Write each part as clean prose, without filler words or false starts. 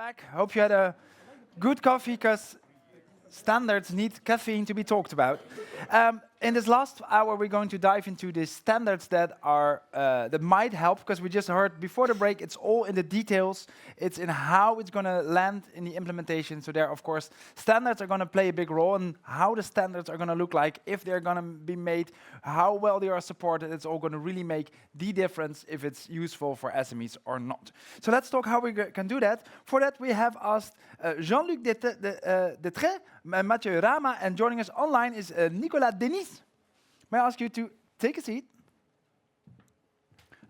back. Hope you had a good coffee, because standards need caffeine to be talked about. In this last hour, we're going to dive into the standards that are that might help, because we just heard before the break, it's all in the details. It's in how it's going to land in the implementation. So there, of course, standards are going to play a big role, and how the standards are going to look like, if they're going to be made, how well they are supported. It's all going to really make the difference if it's useful for SMEs or not. So let's talk how we can do that. For that, we have asked Jean-Luc Detrez, Mathieu, Rama, and joining us online is Nicolas, Denis. May I ask you to take a seat?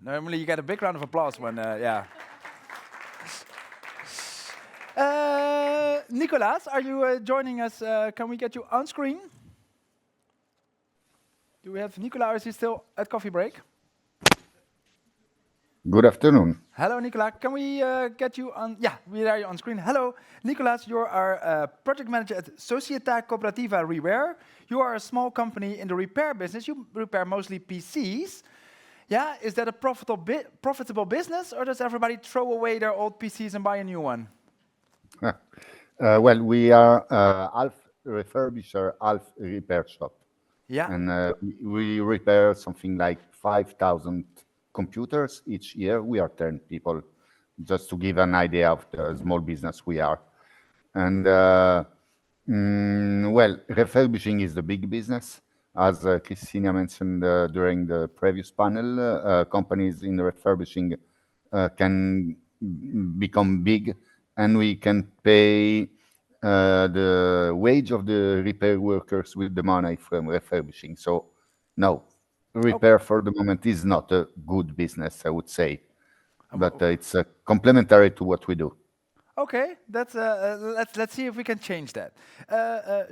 Normally you get a big round of applause when, yeah. Nicolas, are you joining us? Can we get you on screen? Do we have Nicolas, or is he still at coffee break? Good afternoon. Hello, Nicolas. Can we get you on? Yeah, we are on screen. Hello, Nicolas. You're our project manager at Società, Cooperativa, Reware. You are a small company in the repair business. You repair mostly PCs. Yeah, is that a profitable business, or does everybody throw away their old PCs and buy a new one? Well, we are half refurbisher, half repair shop. Yeah. And we repair something like 5,000 computers each year. We are 10 people, just to give an idea of the small business we are. And well, refurbishing is the big business. As Christina mentioned during the previous panel, companies in refurbishing can become big, and we can pay the wage of the repair workers with the money from refurbishing. So, no. Repair for the moment is not a good business, I would say, but it's complementary to what we do. Okay, that's let's see if we can change that.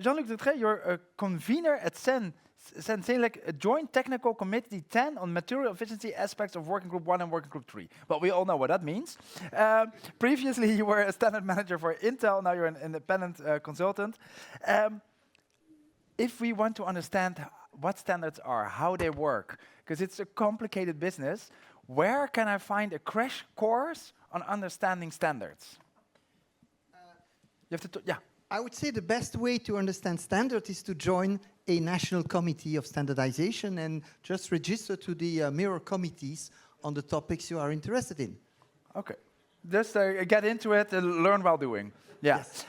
Jean-Luc Detrez, you're a convener at like a joint technical committee 10 on material efficiency aspects of working group 1 and working group 3. Well, we all know what that means. Previously, you were a standard manager for Intel. Now you're an independent consultant. If we want to understand what standards are, how they work, because it's a complicated business, where can I find a crash course on understanding standards? You have to, yeah. I would say the best way to understand standards is to join a national committee of standardization and just register to the mirror committees on the topics you are interested in. Okay, just get into it and learn while doing. Yeah. Yes.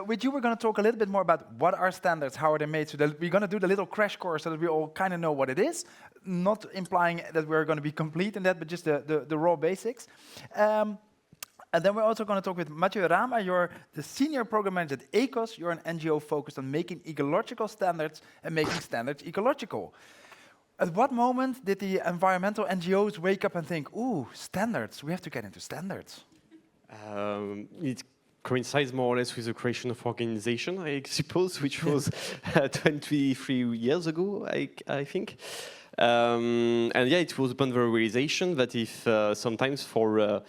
With you, we're going to talk a little bit more about what are standards, how are they made. So we're going to do the little crash course so that we all kind of know what it is, not implying that we're going to be complete in that, but just the raw basics. And then we're also going to talk with Mathieu Rama. You're the senior program manager at ECOS. You're an NGO focused on making ecological standards and making standards ecological. At what moment did the environmental NGOs wake up and think, ooh, standards, we have to get into standards? It coincides more or less with the creation of organization, I suppose, which was 23 years ago, I think. And yeah, it was upon the realization that if sometimes for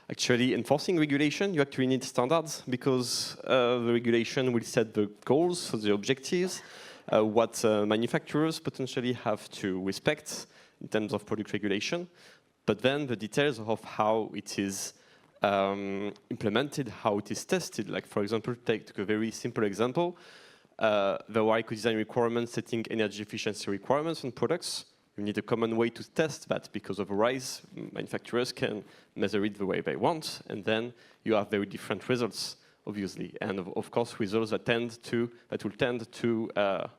actually enforcing regulation, you actually need standards, because the regulation will set the goals, for the objectives, what manufacturers potentially have to respect in terms of product regulation, but then the details of how it is implemented, how it is tested. Like, for example, take a very simple example, the eco-design requirements setting energy efficiency requirements on products. You need a common way to test that, because otherwise manufacturers can measure it the way they want, and then you have very different results, obviously. And of course, results that will tend to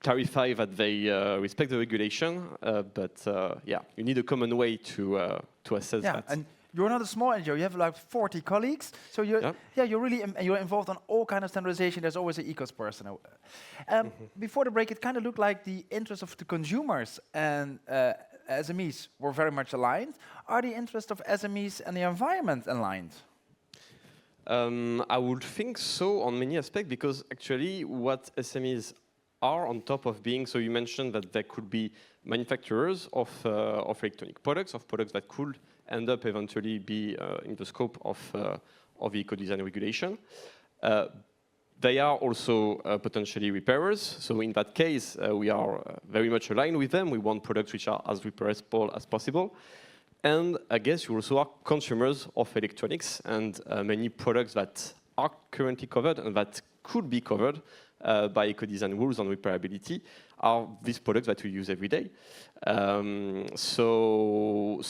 clarify that they respect the regulation, but yeah, you need a common way to assess that. And you're not a small NGO. You have like 40 colleagues, so you're you're really you're involved on all kind of standardization. There's always an ECOS person. Before the break, it kind of looked like the interests of the consumers and SMEs were very much aligned. Are the interests of SMEs and the environment aligned? I would think so on many aspects, because actually what SMEs are on top of being, so you mentioned that there could be manufacturers of electronic products, of products that could end up eventually be in the scope of eco-design regulation. They are also potentially repairers. So in that case, we are very much aligned with them. We want products which are as repairable as possible. And I guess you also are consumers of electronics, and many products that are currently covered and that could be covered by eco-design rules on repairability are these products that we use every day. So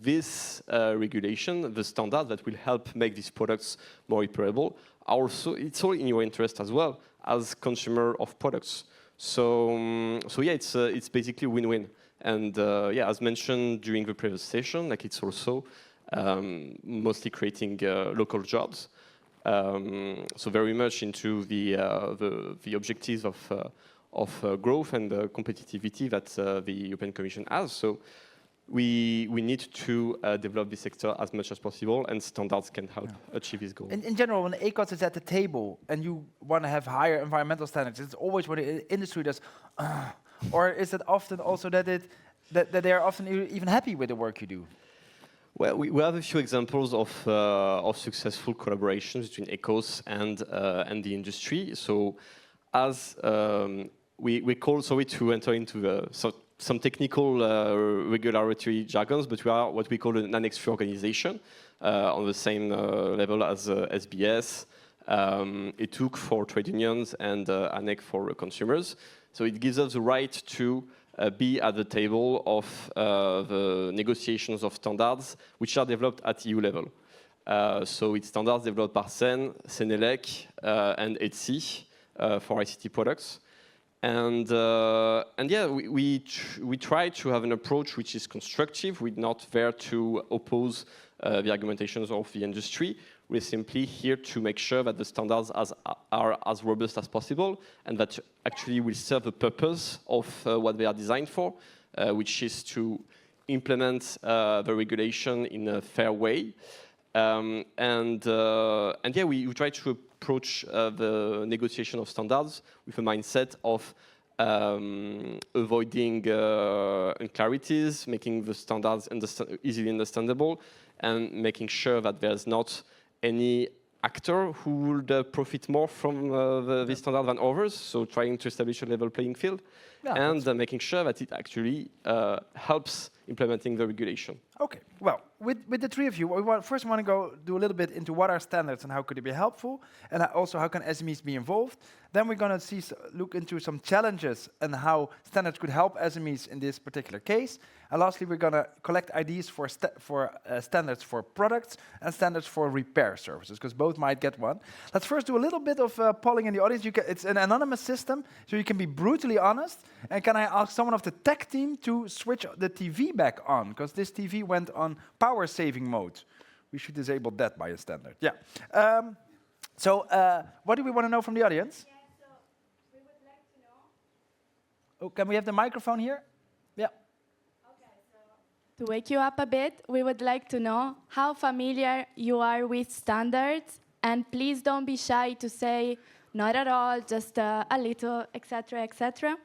this regulation, the standard that will help make these products more repairable, also it's all in your interest as well as consumer of products. So yeah, it's basically win-win. And yeah, as mentioned during the previous session, like it's also mostly creating local jobs. So very much into the objectives of growth and competitivity that the European Commission has. So we need to develop this sector as much as possible, and standards can help achieve this goal. In general, when ECOS is at the table and you want to have higher environmental standards, it's always what the industry does. Or is it often also that they are often even happy with the work you do? Well, we have a few examples of successful collaborations between ECOS and the industry. So, as we call, sorry to enter into some technical regulatory jargons, but we are what we call an Annex 3 organization on the same level as SBS, ETUC for trade unions, and ANEC for consumers. So it gives us the right to be at the table of the negotiations of standards which are developed at EU level. So it's standards developed by CEN, CENELEC, and ETSI for ICT products. And yeah, we try to have an approach which is constructive. We're not there to oppose the argumentations of the industry. We're simply here to make sure that the standards are as robust as possible and that actually will serve the purpose of what they are designed for, which is to implement the regulation in a fair way. And yeah, we try to approach the negotiation of standards with a mindset of avoiding unclarities, making the standards easily understandable, and making sure that there's not any actor who would profit more from this standard than others, so trying to establish a level playing field, and making sure that it actually helps implementing the regulation. Okay, well, with the three of you, we first want to go do a little bit into what are standards and how could they be helpful, and also how can SMEs be involved. Then we're going to look into some challenges and how standards could help SMEs in this particular case. And lastly, we're going to collect ideas for standards for products and standards for repair services, because both might get one. Let's first do a little bit of polling in the audience. It's an anonymous system, so you can be brutally honest. And can I ask someone of the tech team to switch the TV back on, because this TV went on power saving mode. We should disable that by a standard. Yeah. So what do we want to know from the audience? Yeah, so we would like to know. Oh, can we have the microphone here? Yeah. Okay, so to wake you up a bit, we would like to know how familiar you are with standards, and please don't be shy to say not at all, just a little, etc., etc.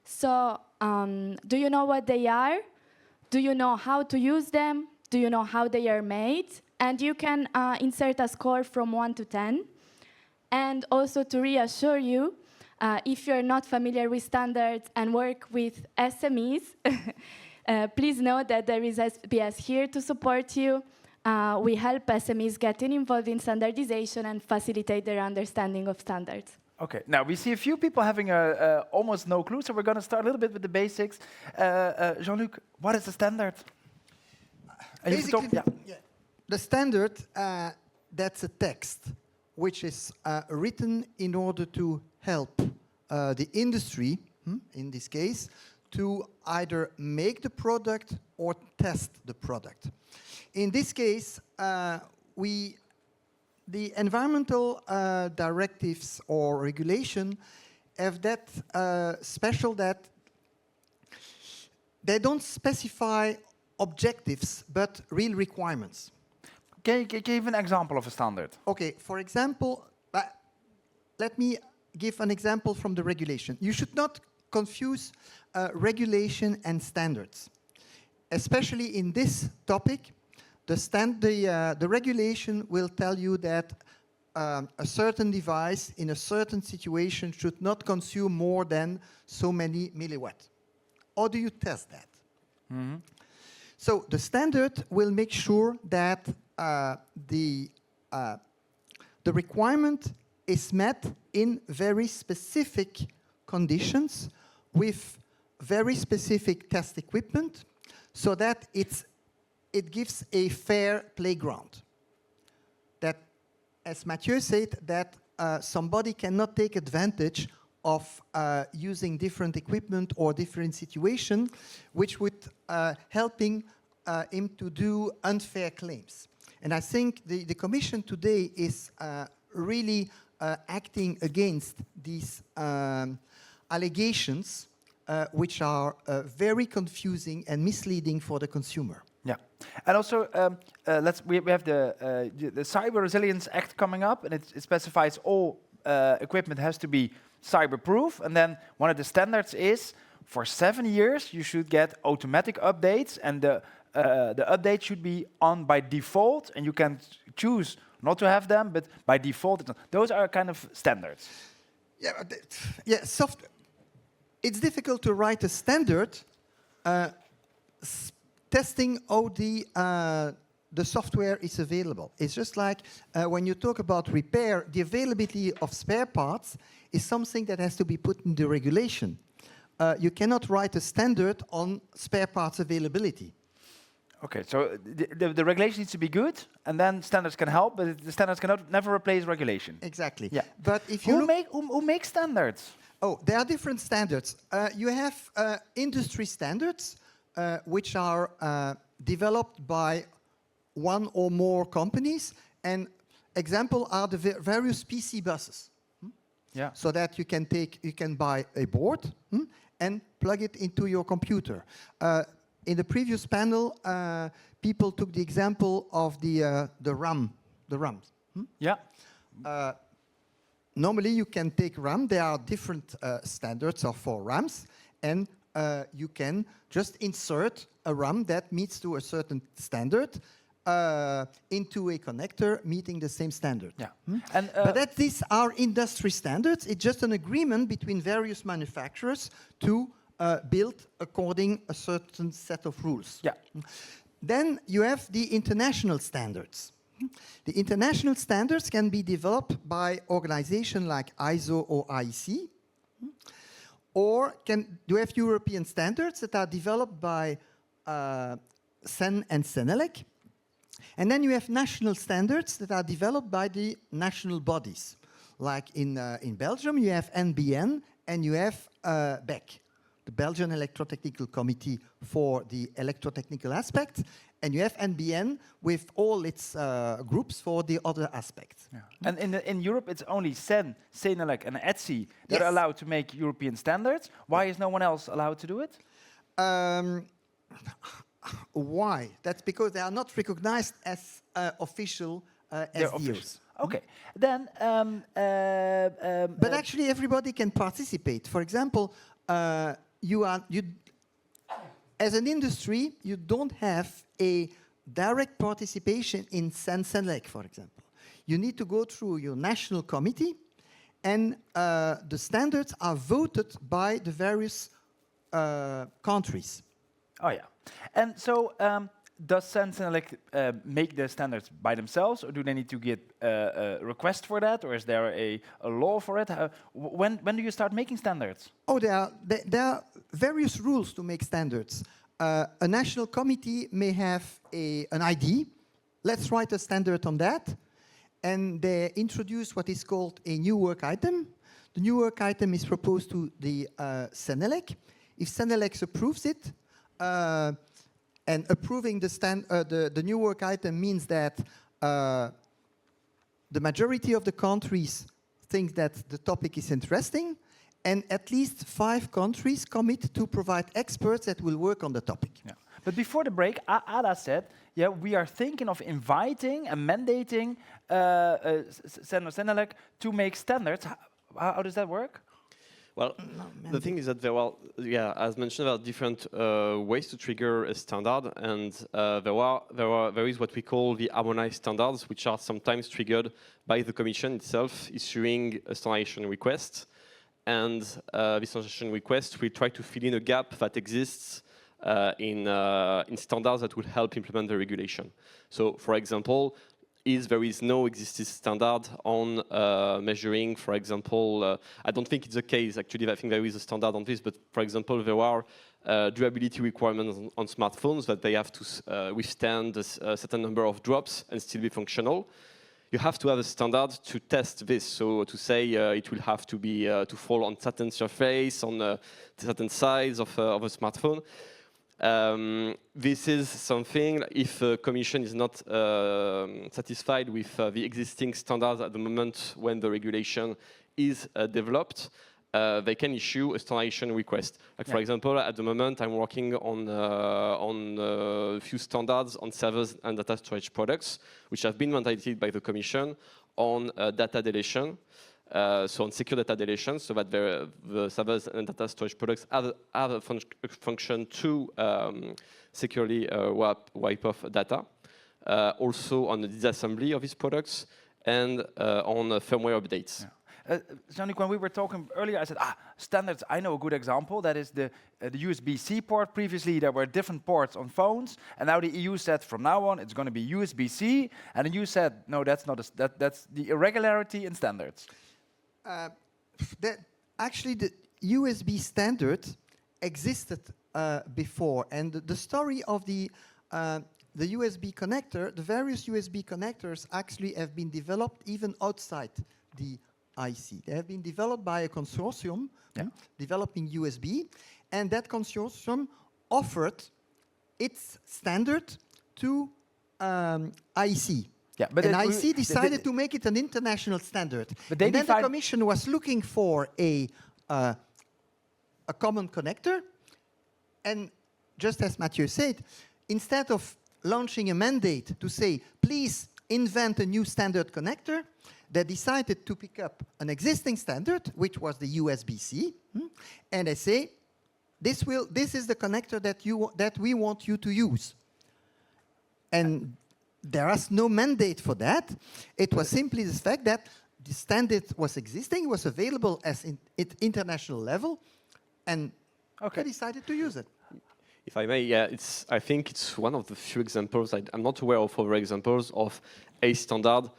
So, do you know what they are? Do you know how to use them? Do you know how they are made? And you can insert a score from 1 to 10. And also to reassure you, if you're not familiar with standards and work with SMEs, please know that there is SBS here to support you. We help SMEs getting involved in standardization and facilitate their understanding of standards. Okay, now we see a few people having almost no clue, so we're going to start a little bit with the basics. Jean-Luc, what is a standard? Basically, the standard, that's a text which is written in order to help the industry, in this case, to either make the product or test the product. In this case, the environmental directives or regulation have that special that they don't specify objectives, but real requirements. Can you give an example of a standard? Okay, for example, let me give an example from the regulation. You should not confuse regulation and standards. Especially in this topic, the regulation will tell you that a certain device in a certain situation should not consume more than so many milliwatts. How do you test that? So the standard will make sure that the requirement is met in very specific conditions with very specific test equipment, so that it gives a fair playground. That, as Mathieu said, that somebody cannot take advantage of using different equipment or different situation, which would helping him to do unfair claims. And I think the Commission today is really acting against these allegations, which are very confusing and misleading for the consumer. Yeah, and also we have the Cyber Resilience Act coming up, and it specifies all equipment has to be cyber-proof, and then one of the standards is for 7 years you should get automatic updates, and the update should be on by default, and you can choose not to have them, but by default, those are kind of standards. Yeah, it's difficult to write a standard testing how the software is available. It's just like when you talk about repair, the availability of spare parts is something that has to be put in the regulation. You cannot write a standard on spare parts availability. Okay, so the regulation needs to be good, and then standards can help, but the standards cannot never replace regulation. Exactly. Yeah. But if you who makes standards? Oh, there are different standards. You have industry standards, which are developed by one or more companies, and example are the various PC buses. Yeah. So that you can buy a board and plug it into your computer. In the previous panel, people took the example of the RAMs. Yeah. Normally, you can take RAM. There are different standards for RAMs, and you can just insert a RAM that meets to a certain standard into a connector meeting the same standard. Yeah. But these are industry standards. It's just an agreement between various manufacturers to build according a certain set of rules. Yeah. Then you have the international standards. The international standards can be developed by organizations like ISO or IEC, or you have European standards that are developed by CEN and CENELEC, and then you have national standards that are developed by the national bodies. Like in Belgium, you have NBN and you have BEC, the Belgian Electrotechnical Committee for the electrotechnical aspect, and you have NBN with all its groups for the other aspects. Yeah. And in Europe, it's only CEN, CENELEC, and ETSI that are allowed to make European standards. Why is no one else allowed to do it? Why? That's because they are not recognized as official SDOs. Okay. Then, but actually, everybody can participate. For example, as an industry, you don't have a direct participation in CEN-CENELEC, for example. You need to go through your national committee, and the standards are voted by the various countries. Oh, yeah. And so, does CEN-CENELEC make the standards by themselves, or do they need to get a request for that, or is there a law for it? When do you start making standards? Oh, there are various rules to make standards. A national committee may have an idea. Let's write a standard on that. And they introduce what is called a new work item. The new work item is proposed to the CENELEC. If CENELEC approves it, and approving the new work item means that the majority of the countries think that the topic is interesting, and at least 5 countries commit to provide experts that will work on the topic. Yeah. But before the break, Ada said, yeah, we are thinking of inviting and mandating CEN-CENELEC to make standards. How does that work? Well, the thing is that there are, as mentioned, there are different ways to trigger a standard, and there is what we call the harmonized standards, which are sometimes triggered by the Commission itself issuing a standardization request. And this standardization request will try to fill in a gap that exists in standards that will help implement the regulation. So, for example, there is no existing standard on measuring, for example, I don't think it's the case, actually, I think there is a standard on this, but for example, there are durability requirements on smartphones that they have to withstand a certain number of drops and still be functional. You have to have a standard to test this, so to say it will have to be to fall on certain surface, on certain size of a smartphone. This is something, if the Commission is not satisfied with the existing standards at the moment when the regulation is developed, they can issue a standardization request. Like, for example, at the moment, I'm working on a few standards on servers and data storage products, which have been mandated by the Commission on data deletion. So on secure data deletion, so that the servers and data storage products have a function to securely wipe off data. Also on the disassembly of these products and on firmware updates. Yeah. Jean-Luc, when we were talking earlier, I said, standards, I know a good example. That is the USB-C port. Previously, there were different ports on phones, and now the EU said from now on, it's going to be USB-C. And then you said, no, that's not that's the irregularity in standards. Actually, the USB standard existed before, and the story of the USB connector, the various USB connectors actually have been developed even outside the IC. They have been developed by a consortium developing USB, and that consortium offered its standard to IC. Yeah, but and IC decided to make it an international standard. But then the Commission was looking for a common connector, and just as Mathieu said, instead of launching a mandate to say, please invent a new standard connector, they decided to pick up an existing standard, which was the USB-C, and they say, this is the connector that we want you to use. And there is no mandate for that. It was simply the fact that the standard was existing, was available at international level, and they decided to use it. If I may, yeah, I think it's one of the few examples, I'm not aware of other examples of a standard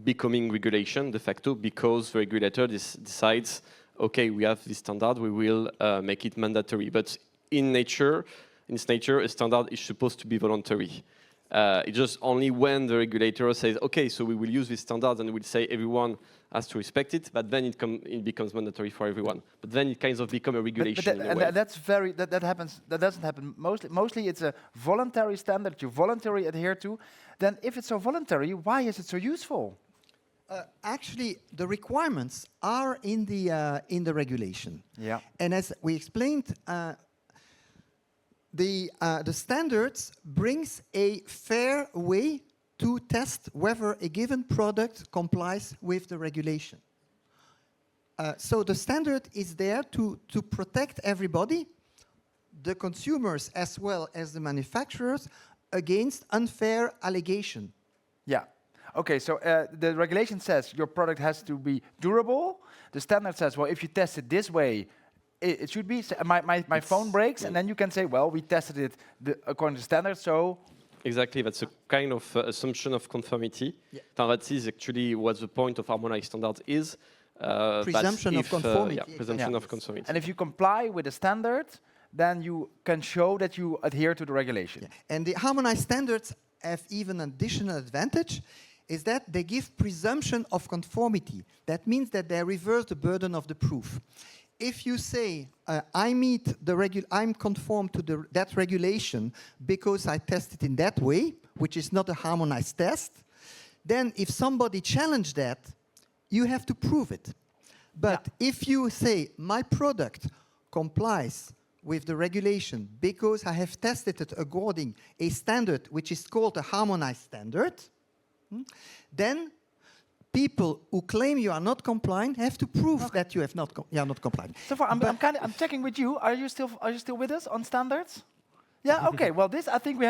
becoming regulation de facto because the regulator decides, okay, we have this standard, we will make it mandatory. But in its nature, a standard is supposed to be voluntary. It's just only when the regulator says, okay, so we will use this standard and we'll say everyone has to respect it, but then it becomes mandatory for everyone. But then it kind of becomes a regulation. That doesn't happen mostly. Mostly it's a voluntary standard you voluntarily adhere to. Then if it's so voluntary, why is it so useful? Actually, the requirements are in the regulation. Yeah. And as we explained, the standards brings a fair way to test whether a given product complies with the regulation. So the standard is there to protect everybody, the consumers as well as the manufacturers, against unfair allegation. Yeah. Okay, so the regulation says your product has to be durable. The standard says, well, if you test it this way, it should be. My phone breaks, and then you can say, well, we tested it according to standards, so. Exactly, that's a kind of assumption of conformity. Yeah. That is actually what the point of harmonized standards is. Presumption of conformity. Presumption of conformity. And if you comply with the standard, then you can show that you adhere to the regulation. Yeah. And the harmonized standards have even an additional advantage, is that they give presumption of conformity. That means that they reverse the burden of the proof. If you say, I'm conform to that regulation because I tested in that way, which is not a harmonized test, then if somebody challenged that, you have to prove it. But if you say, my product complies with the regulation because I have tested it according a standard which is called a harmonized standard, then people who claim you are not compliant have to prove that you are not compliant. So far, I'm checking with you. Are you still with us on standards? Yeah. Okay. Well, I think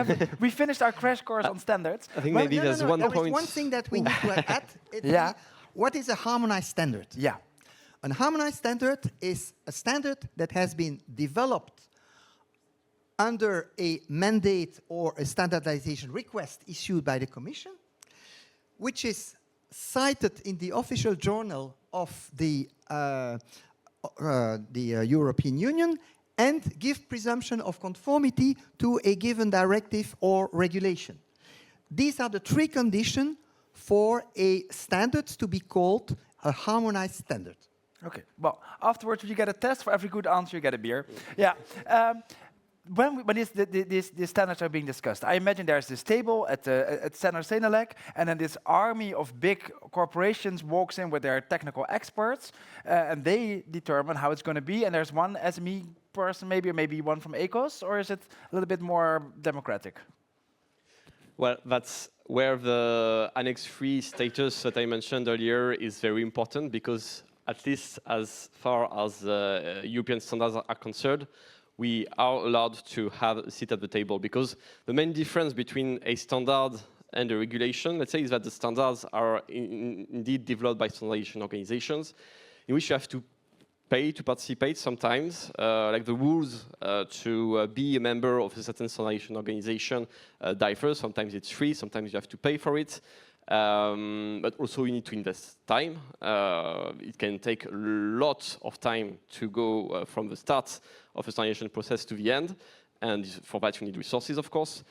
we finished our crash course on standards. I think maybe there's one point. One thing that we need to add. What is a harmonized standard? Yeah. A harmonized standard is a standard that has been developed under a mandate or a standardization request issued by the Commission, which is cited in the official journal of the European Union, and give presumption of conformity to a given directive or regulation. These are the three conditions for a standard to be called a harmonized standard. Okay. Well, afterwards you get a test. For every good answer, you get a beer. Yeah. When these standards are being discussed, I imagine there's this table at Center Senelec, and then this army of big corporations walks in with their technical experts, and they determine how it's going to be. And there's one SME person, maybe, or maybe one from ECOS, or is it a little bit more democratic? Well, that's where the Annex 3 status that I mentioned earlier is very important, because at least as far as European standards are concerned, we are allowed to have a seat at the table, because the main difference between a standard and a regulation, let's say, is that the standards are indeed developed by standardization organizations, in which you have to pay to participate sometimes. Like the rules to be a member of a certain standardization organization differ. Sometimes it's free, sometimes you have to pay for it. But also you need to invest time. It can take a lot of time to go from the start of a standardization process to the end, and for that you need resources, of course.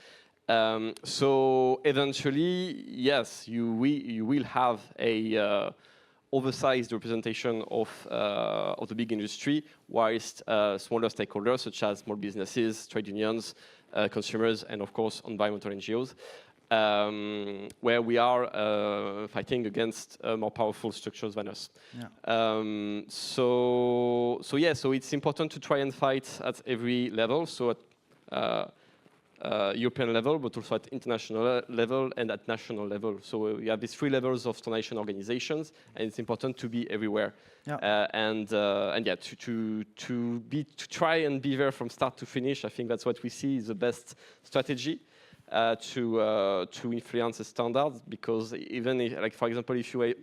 So eventually, yes, you will have a oversized representation of the big industry, whilst smaller stakeholders such as small businesses, trade unions, consumers, and of course environmental NGOs, where we are fighting against more powerful structures than us. Yeah. So it's important to try and fight at every level, so at European level, but also at international level and at national level. So we have these three levels of standardization organizations, and it's important to be everywhere. Yeah. And yeah, to try and be there from start to finish. I think that's what we see is the best strategy. To influence the standards, because even if, like for example, if you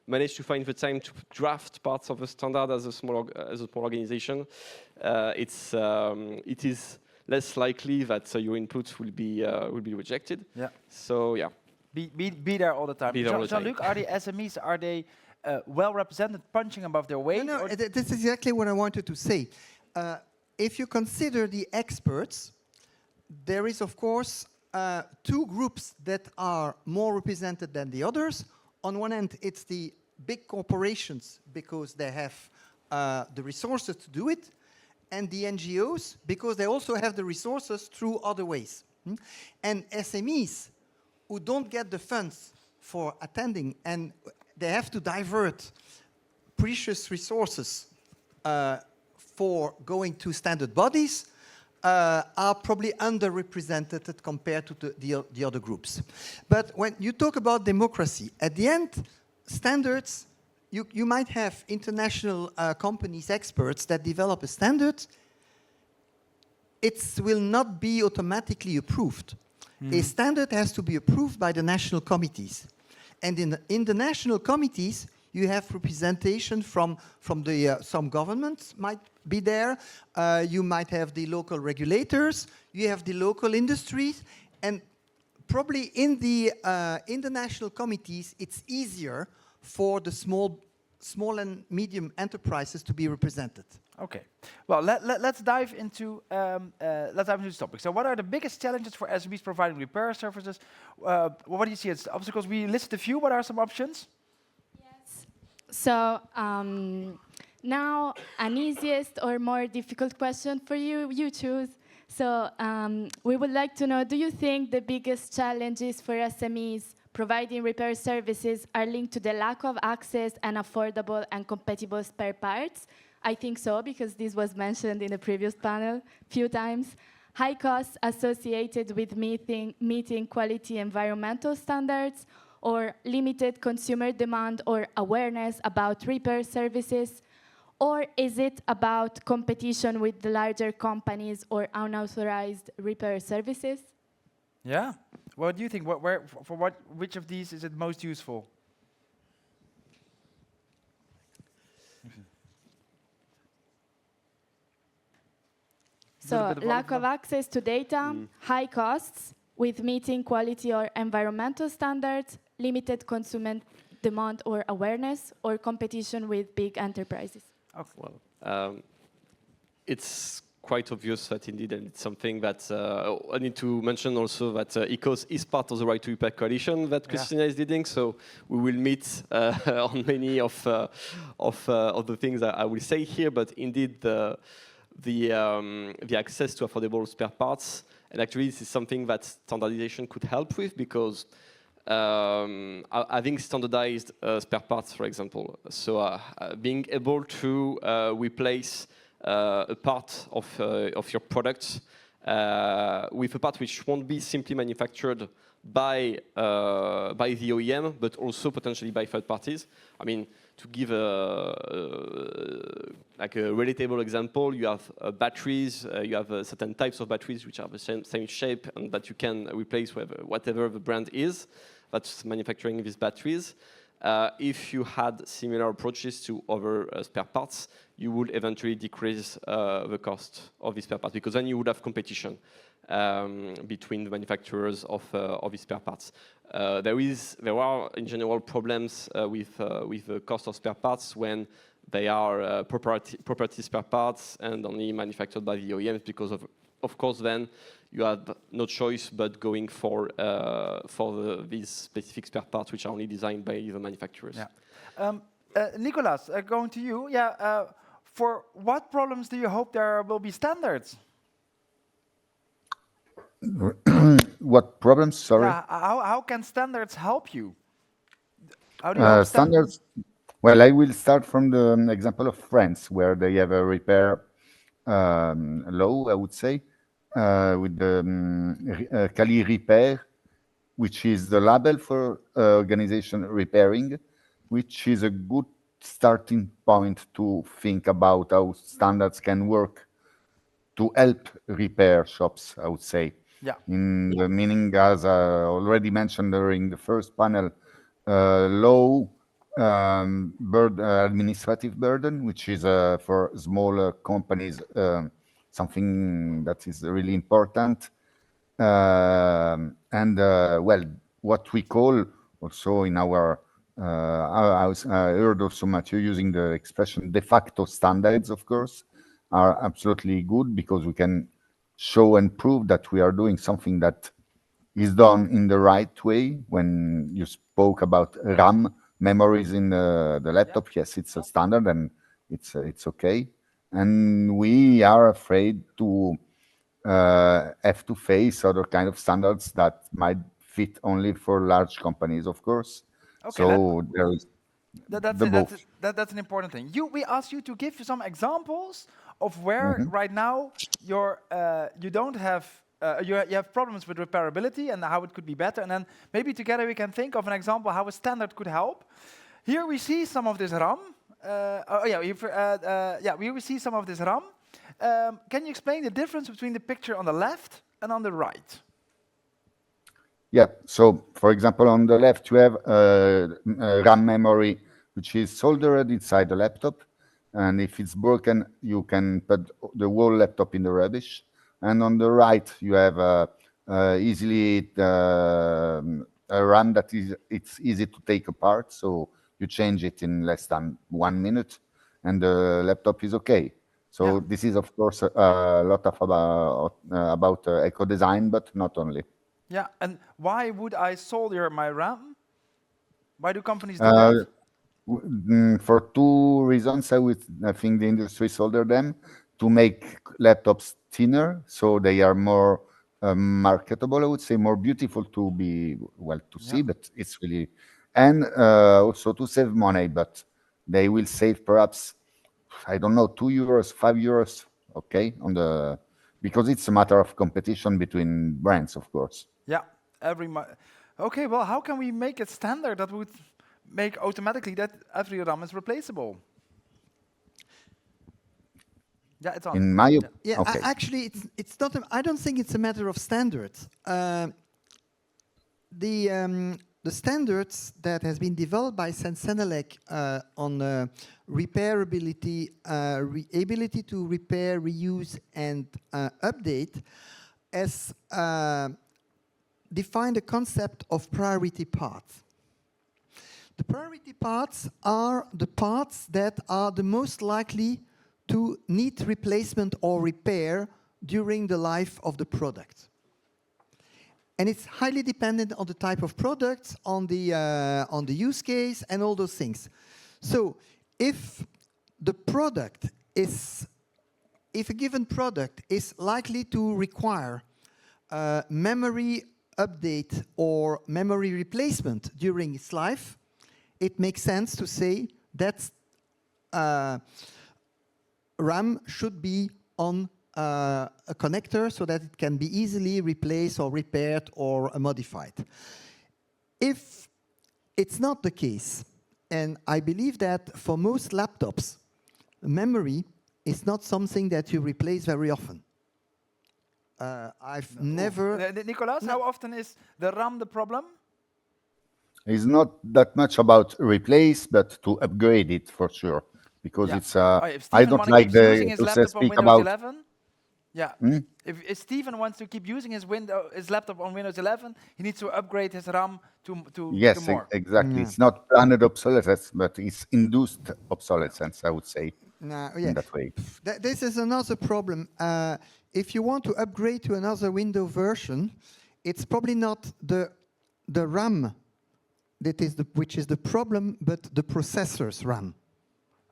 manage to find the time to draft parts of a standard as a small organization, it is less likely that your input will be rejected. Yeah. So yeah. Be there all the time. Jean-Luc, are the SMEs well represented, punching above their weight? No, this is exactly what I wanted to say. If you consider the experts, there is of course two groups that are more represented than the others. On one end, it's the big corporations, because they have the resources to do it, and the NGOs, because they also have the resources through other ways. And SMEs, who don't get the funds for attending, and they have to divert precious resources for going to standard bodies, are probably underrepresented compared to the other groups. But when you talk about democracy, at the end, standards, you might have international companies, experts that develop a standard. It will not be automatically approved. A standard has to be approved by the national committees. And in the national committees, you have representation from some governments might be there. You might have the local regulators. You have the local industries, and probably in the national committees, it's easier for the small and medium enterprises to be represented. Okay. Well, let's dive into this topic. So, what are the biggest challenges for SMEs providing repair services? What do you see as obstacles? We listed a few. What are some options? So now an easiest or more difficult question for you, you choose. So we would like to know, do you think the biggest challenges for SMEs providing repair services are linked to the lack of access and affordable and compatible spare parts? I think so, because this was mentioned in the previous panel a few times. High costs associated with meeting quality environmental standards, or limited consumer demand or awareness about repair services? Or is it about competition with the larger companies or unauthorized repair services? Yeah. What do you think? Which of these is it most useful? So lack of access to data, high costs with meeting quality or environmental standards, limited consumer demand or awareness, or competition with big enterprises. Okay. Well, it's quite obvious that indeed, and it's something that I need to mention also that ECOS is part of the Right to Repair coalition that Christina is leading. So we will meet on many of the things that I will say here. But indeed, the access to affordable spare parts, and actually this is something that standardization could help with, because having standardized spare parts, for example, so being able to replace a part of your product with a part which won't be simply manufactured by the OEM, but also potentially by third parties. I mean, to give like a relatable example, you have batteries, you have certain types of batteries which are the same shape and that you can replace with whatever the brand is that's manufacturing these batteries. If you had similar approaches to other spare parts, you would eventually decrease the cost of these spare parts, because then you would have competition between the manufacturers of these spare parts. There are in general problems with the cost of spare parts when they are property spare parts and only manufactured by the OEMs, because of course then you have no choice but going for these specific spare parts which are only designed by the manufacturers. Yeah. Nicolas, going to you. Yeah. For what problems do you hope there will be standards? What problems? Sorry. Yeah, how can standards help you? How do you hope Standards. Well, I will start from the example of France, where they have a repair law, I would say, with the Cali Repair, which is the label for organization repairing, which is a good starting point to think about how standards can work to help repair shops, I would say. Yeah. In the meaning, as already mentioned during the first panel, low administrative burden, which is for smaller companies something that is really important. Well, what we call also in our house, I heard also Mathieu using the expression de facto standards, of course, are absolutely good, because we can show and prove that we are doing something that is done in the right way. When you spoke about RAM memories in the laptop, yes, it's a standard and it's okay. And we are afraid to have to face other kind of standards that might fit only for large companies, of course. Okay, so there is that's an important thing. We asked you to give some examples of where right now you don't have you have problems with repairability and how it could be better, and then maybe together we can think of an example how a standard could help. Here we see some of this RAM. We see some of this RAM. Can you explain the difference between the picture on the left and on the right? Yeah, so for example, on the left you have RAM memory, which is soldered inside the laptop. And if it's broken, you can put the whole laptop in the rubbish. And on the right, you have easily a RAM that it's easy to take apart. So you change it in less than 1 minute, and the laptop is okay. So this is, of course, a lot of about eco design, but not only. Yeah, and why would I solder my RAM? Why do companies do that? For two reasons. I think the industry solder them to make laptops thinner, so they are more marketable, I would say, more beautiful to be, well, to see, but it's really, and also to save money, but they will save perhaps, I don't know, 2 euros, 5 euros, okay, because it's a matter of competition between brands, of course. Yeah, okay, well, how can we make it standard that would make automatically that every RAM is replaceable? Yeah, it's on. In my okay. Actually, it's not. I don't think it's a matter of standards. the standards that has been developed by Sensenelec on repairability, ability to repair, reuse, and update has defined a concept of priority paths. The priority paths are the parts that are the most likely to need replacement or repair during the life of the product. And it's highly dependent on the type of products, on the use case, and all those things. So if the product is, if a given product is likely to require memory update or memory replacement during its life, it makes sense to say that RAM should be on a connector so that it can be easily replaced or repaired or modified. If it's not the case, and I believe that for most laptops, memory is not something that you replace very often. I've never... Nicolas, how often is the RAM the problem? It's not that much about replace, but to upgrade it for sure, because it's. If I Stephen don't wanna like keep using the his to laptop on speak Windows about. 11, yeah. If Stephen wants to keep using his laptop on Windows 11, he needs to upgrade his RAM to Yes, more. exactly. Yeah. It's not planned obsolescence, but it's induced obsolescence, I would say, No, in that way. This is another problem. If you want to upgrade to another Windows version, it's probably not the RAM that is which is the problem, but the processor's RAM.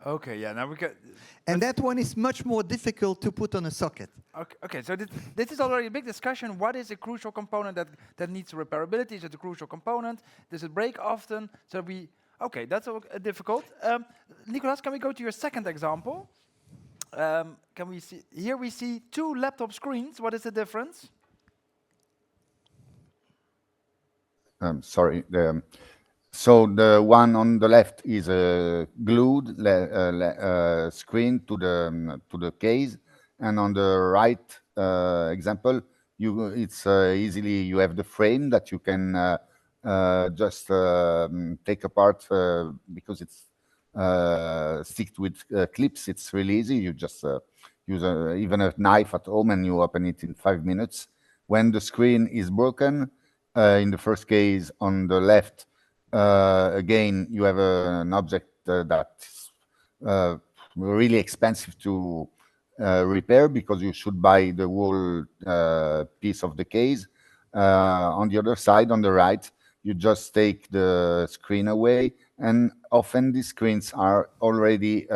Okay, yeah. Now we got. And that one is much more difficult to put on a socket. Okay. So this is already a big discussion. What is a crucial component that needs repairability? Is it a crucial component? Does it break often? So okay, that's difficult. Nicolas, can we go to your second example? Can we see here? We see two laptop screens. What is the difference? Sorry. So the one on the left is a glued screen to the case, and on the right example, it's easily you have the frame that you can just take apart because it's sticked with clips. It's really easy. You just use even a knife at home and you open it in 5 minutes. When the screen is broken, in the first case on the left, again, you have an object that's really expensive to repair because you should buy the whole piece of the case. On the other side, on the right, you just take the screen away, and often these screens are already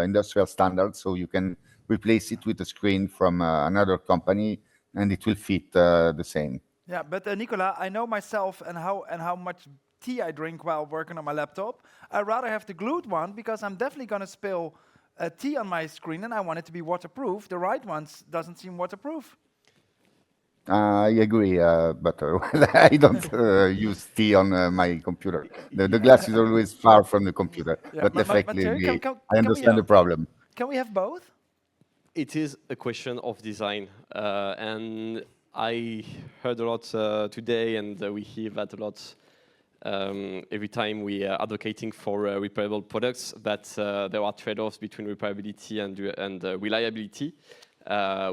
industrial standard, so you can replace it with a screen from another company, and it will fit the same. Yeah, but Nicolas, I know myself and how much tea I drink while working on my laptop. I'd rather have the glued one because I'm definitely going to spill tea on my screen and I want it to be waterproof. The right ones doesn't seem waterproof. I agree, but I don't use tea on my computer. The glass is always far from the computer, Yeah, but effectively, Mathieu, I understand the problem. Can we have both? It is a question of design, and I heard a lot today, and we hear that a lot every time we are advocating for repairable products, that there are trade-offs between repairability and reliability,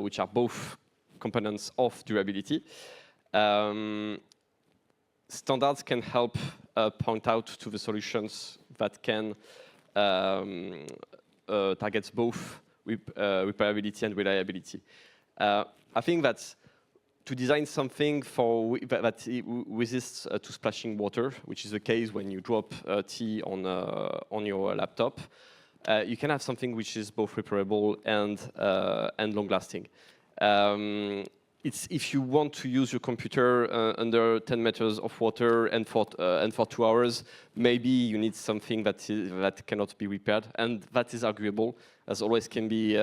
which are both components of durability. Standards can help point out to the solutions that can target both repairability and reliability. I think that to design something that resists to splashing water, which is the case when you drop tea on your laptop, you can have something which is both repairable and long-lasting. It's if you want to use your computer under 10 meters of water and for 2 hours, maybe you need something that cannot be repaired, and that is arguable. As always, can be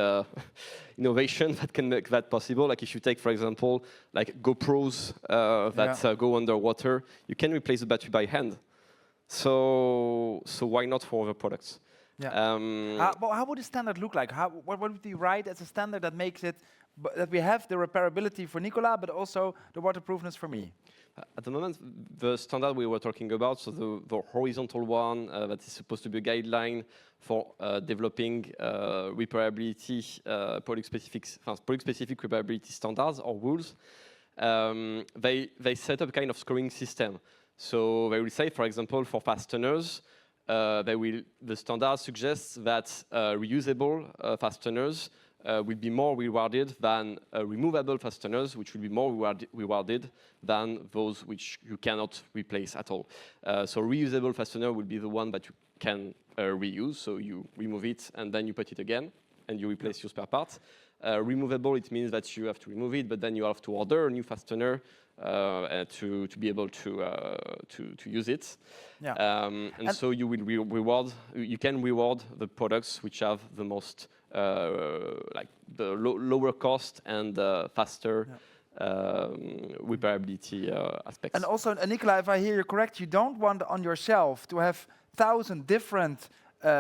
innovation that can make that possible. Like if you take, for example, like GoPros that go underwater, you can replace the battery by hand. So why not for other products? Yeah. But how would the standard look like? What would you write as a standard that makes it that we have the repairability for Nicolas, but also the waterproofness for me? At the moment, the standard we were talking about, so the horizontal one that is supposed to be a guideline for developing repairability, product-specific repairability standards or rules, they set up a kind of scoring system. So they will say, for example, for fasteners, the standard suggests that reusable fasteners will be more rewarded than removable fasteners, which will be more rewarded than those which you cannot replace at all. So reusable fastener will be the one that you can reuse, so you remove it and then you put it again and you replace your spare part. Removable, it means that you have to remove it, but then you have to order a new fastener to be able to use it. Yeah. And so you will you can reward the products which have the most like the lower cost and faster repairability aspects. And also, Nicolas, if I hear you correct, you don't want on your shelf to have 1,000 different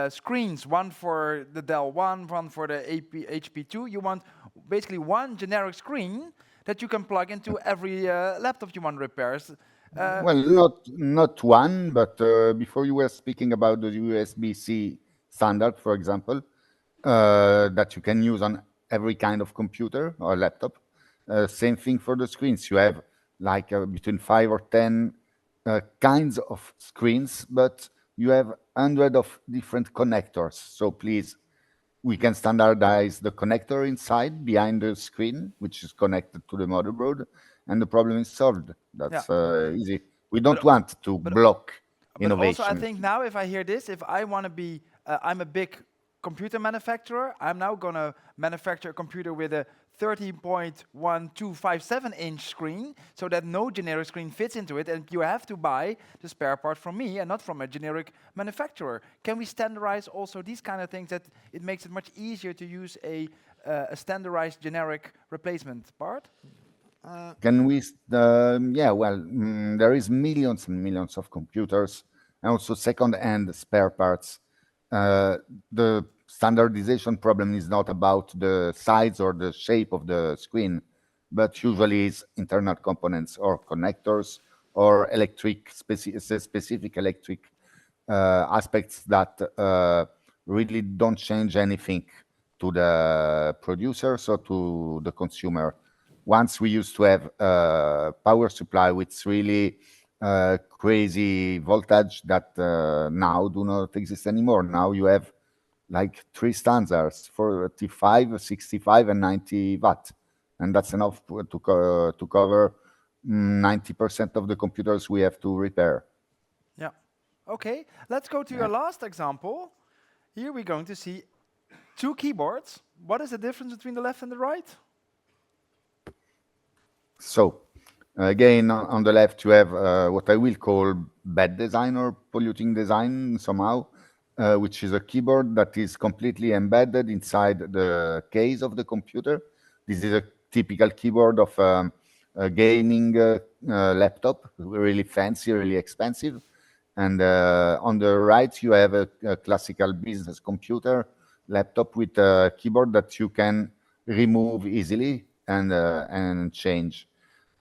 screens, one for the Dell 1, one for the HP 2. You want basically one generic screen that you can plug into every laptop you want repairs. Well, not one, but before you were speaking about the USB-C standard, for example, that you can use on every kind of computer or laptop. Same thing for the screens. You have like between 5 or 10 kinds of screens, but you have 100 of different connectors. So please, we can standardize the connector inside behind the screen, which is connected to the motherboard, and the problem is solved. That's easy. We don't want to block innovation. But also, I think now, if I hear this, if I want to be, I'm a big computer manufacturer, I'm now going to manufacture a computer with a 13.1257-inch screen, so that no generic screen fits into it, and you have to buy the spare part from me and not from a generic manufacturer. Can we standardize also these kind of things, that it makes it much easier to use a standardized generic replacement part? Can we? There is millions and millions of computers, and also second-hand spare parts. The standardization problem is not about the size or the shape of the screen, but usually it's internal components or connectors or specific electric aspects that really don't change anything to the producers or to the consumer. Once we used to have a power supply with really crazy voltage that now do not exist anymore. Now you have like 3 standards, 45, 65, and 90 watt. And that's enough to cover 90% of the computers we have to repair. Yeah. Okay, let's go to your last example. Here we're going to see 2 keyboards. What is the difference between the left and the right? So, again, on the left, you have what I will call bad design or polluting design somehow, which is a keyboard that is completely embedded inside the case of the computer. This is a typical keyboard of a gaming laptop, really fancy, really expensive. And on the right, you have a classical business computer laptop with a keyboard that you can remove easily and change.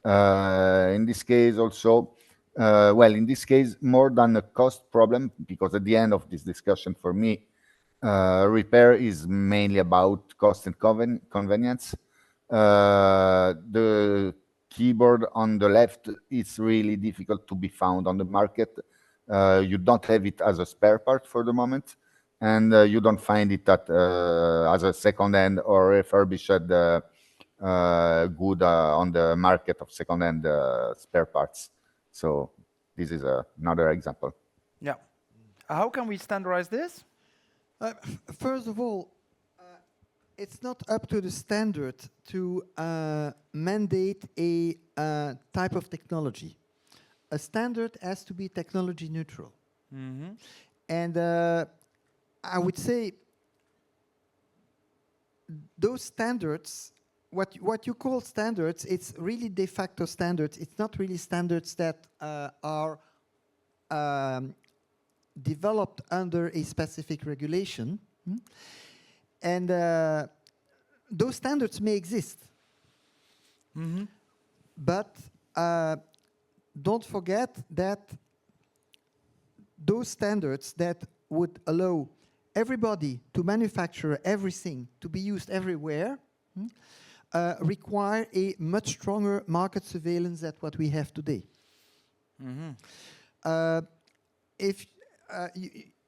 In this case also, in this case, more than a cost problem, because at the end of this discussion for me, repair is mainly about cost and convenience. The keyboard on the left is really difficult to be found on the market. You don't have it as a spare part for the moment, and you don't find it as a second-hand or refurbished good on the market of second-hand spare parts. So this is another example. Yeah. How can we standardize this? First of all, it's not up to the standard to mandate a type of technology. A standard has to be technology neutral. Mm-hmm. And I would say those standards, what you call standards, it's really de facto standards. It's not really standards that are developed under a specific regulation. And those standards may exist. But don't forget that those standards that would allow everybody to manufacture everything to be used everywhere require a much stronger market surveillance than what we have today.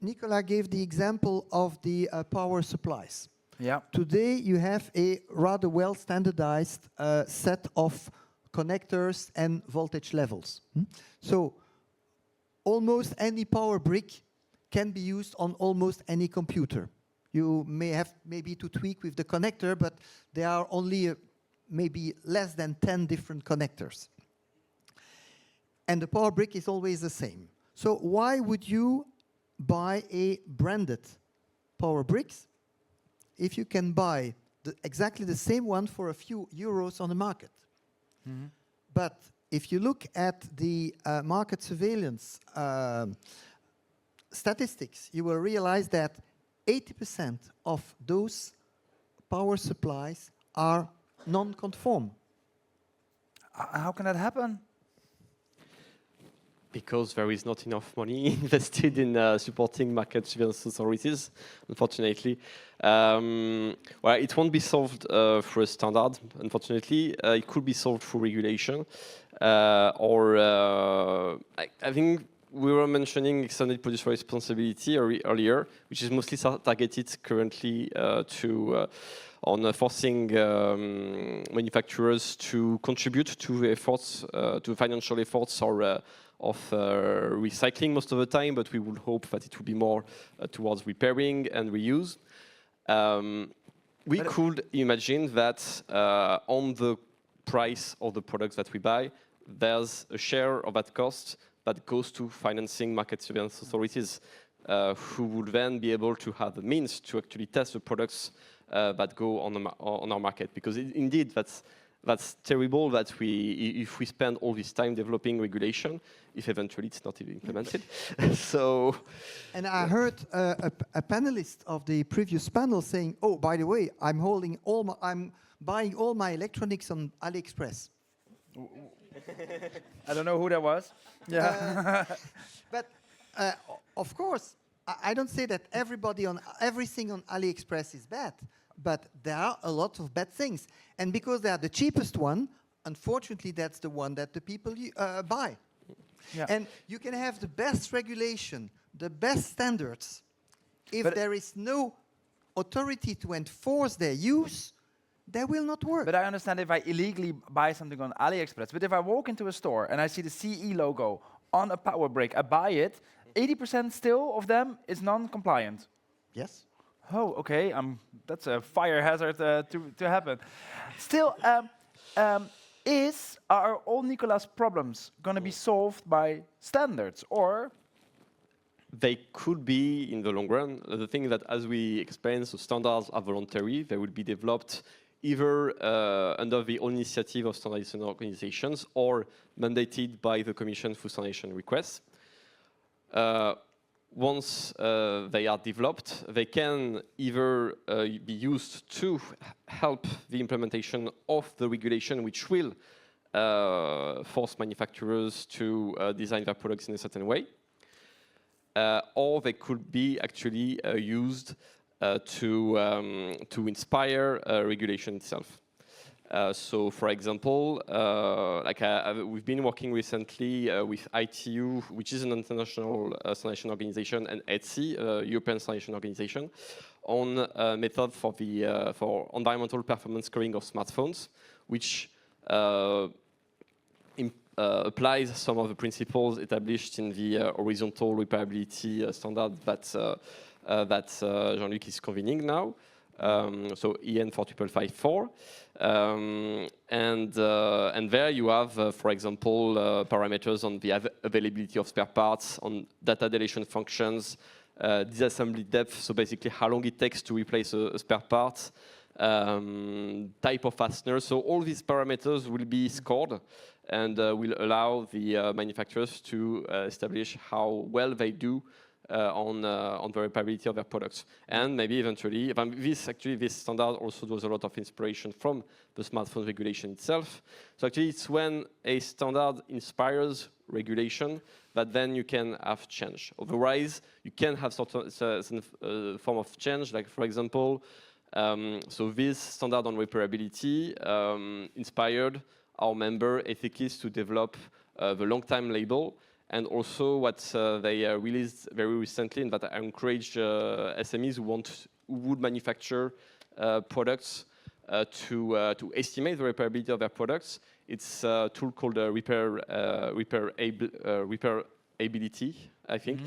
Nicolas gave the example of the power supplies. Yeah. Today you have a rather well standardized set of connectors and voltage levels. So almost any power brick can be used on almost any computer. You may have maybe to tweak with the connector, but there are only maybe less than 10 different connectors. And the power brick is always the same. So why would you buy a branded power bricks if you can buy exactly the same one for a few euros on the market? But if you look at the market surveillance statistics, you will realize that 80% of those power supplies are non-conform. How can that happen? Because there is not enough money invested in supporting market surveillance authorities, unfortunately. Well, it won't be solved through a standard, unfortunately. It could be solved through regulation. I think we were mentioning extended producer responsibility earlier, which is mostly targeted currently on forcing manufacturers to contribute to efforts, to financial efforts of recycling most of the time, but we would hope that it will be more towards repairing and reuse. We could imagine that on the price of the products that we buy, there's a share of that cost that goes to financing market surveillance authorities, who would then be able to have the means to actually test the products that go on our market. Because indeed, that's terrible that if we spend all this time developing regulation, if eventually it's not even implemented. So. And I heard a panelist of the previous panel saying, "Oh, by the way, I'm buying all my electronics on AliExpress." I don't know who that was. Yeah. But of course, I don't say that everything on AliExpress is bad, but there are a lot of bad things. And because they are the cheapest one, unfortunately, that's the one that the people buy. Yeah. And you can have the best regulation, the best standards. If there is no authority to enforce their use, they will not work. But I understand if I illegally buy something on AliExpress. But if I walk into a store and I see the CE logo on a power brick, I buy it, 80% still of them is non-compliant. Yes. Oh, okay. That's a fire hazard to happen. Still, are all Nicolas' problems going to be solved by standards, or? They could be in the long run. The thing that, as we explained, so standards are voluntary. They will be developed either under the own initiative of standardization organizations or mandated by the Commission through standardization requests. Once they are developed, they can either be used to help the implementation of the regulation, which will force manufacturers to design their products in a certain way, or they could be actually used to inspire regulation itself. So, for example, we've been working recently with ITU, which is an international standardization organization, and ETSI, European standardization organization, on a method for environmental performance scoring of smartphones, which applies some of the principles established in the horizontal repairability standard that Jean-Luc is convening now. So EN 45554, and there you have, for example, parameters on the availability of spare parts, on data deletion functions, disassembly depth, so basically how long it takes to replace a spare part, type of fastener. So all these parameters will be scored and will allow the manufacturers to establish how well they do on the repairability of their products. And maybe eventually, this standard also draws a lot of inspiration from the smartphone regulation itself. So actually, it's when a standard inspires regulation that then you can have change. Otherwise, you can have some form of change, like for example, so this standard on repairability inspired our member ethicists to develop the long time label, and also what they released very recently, and that I encourage SMEs who would manufacture products to estimate the repairability of their products. It's a tool called repairability, I think.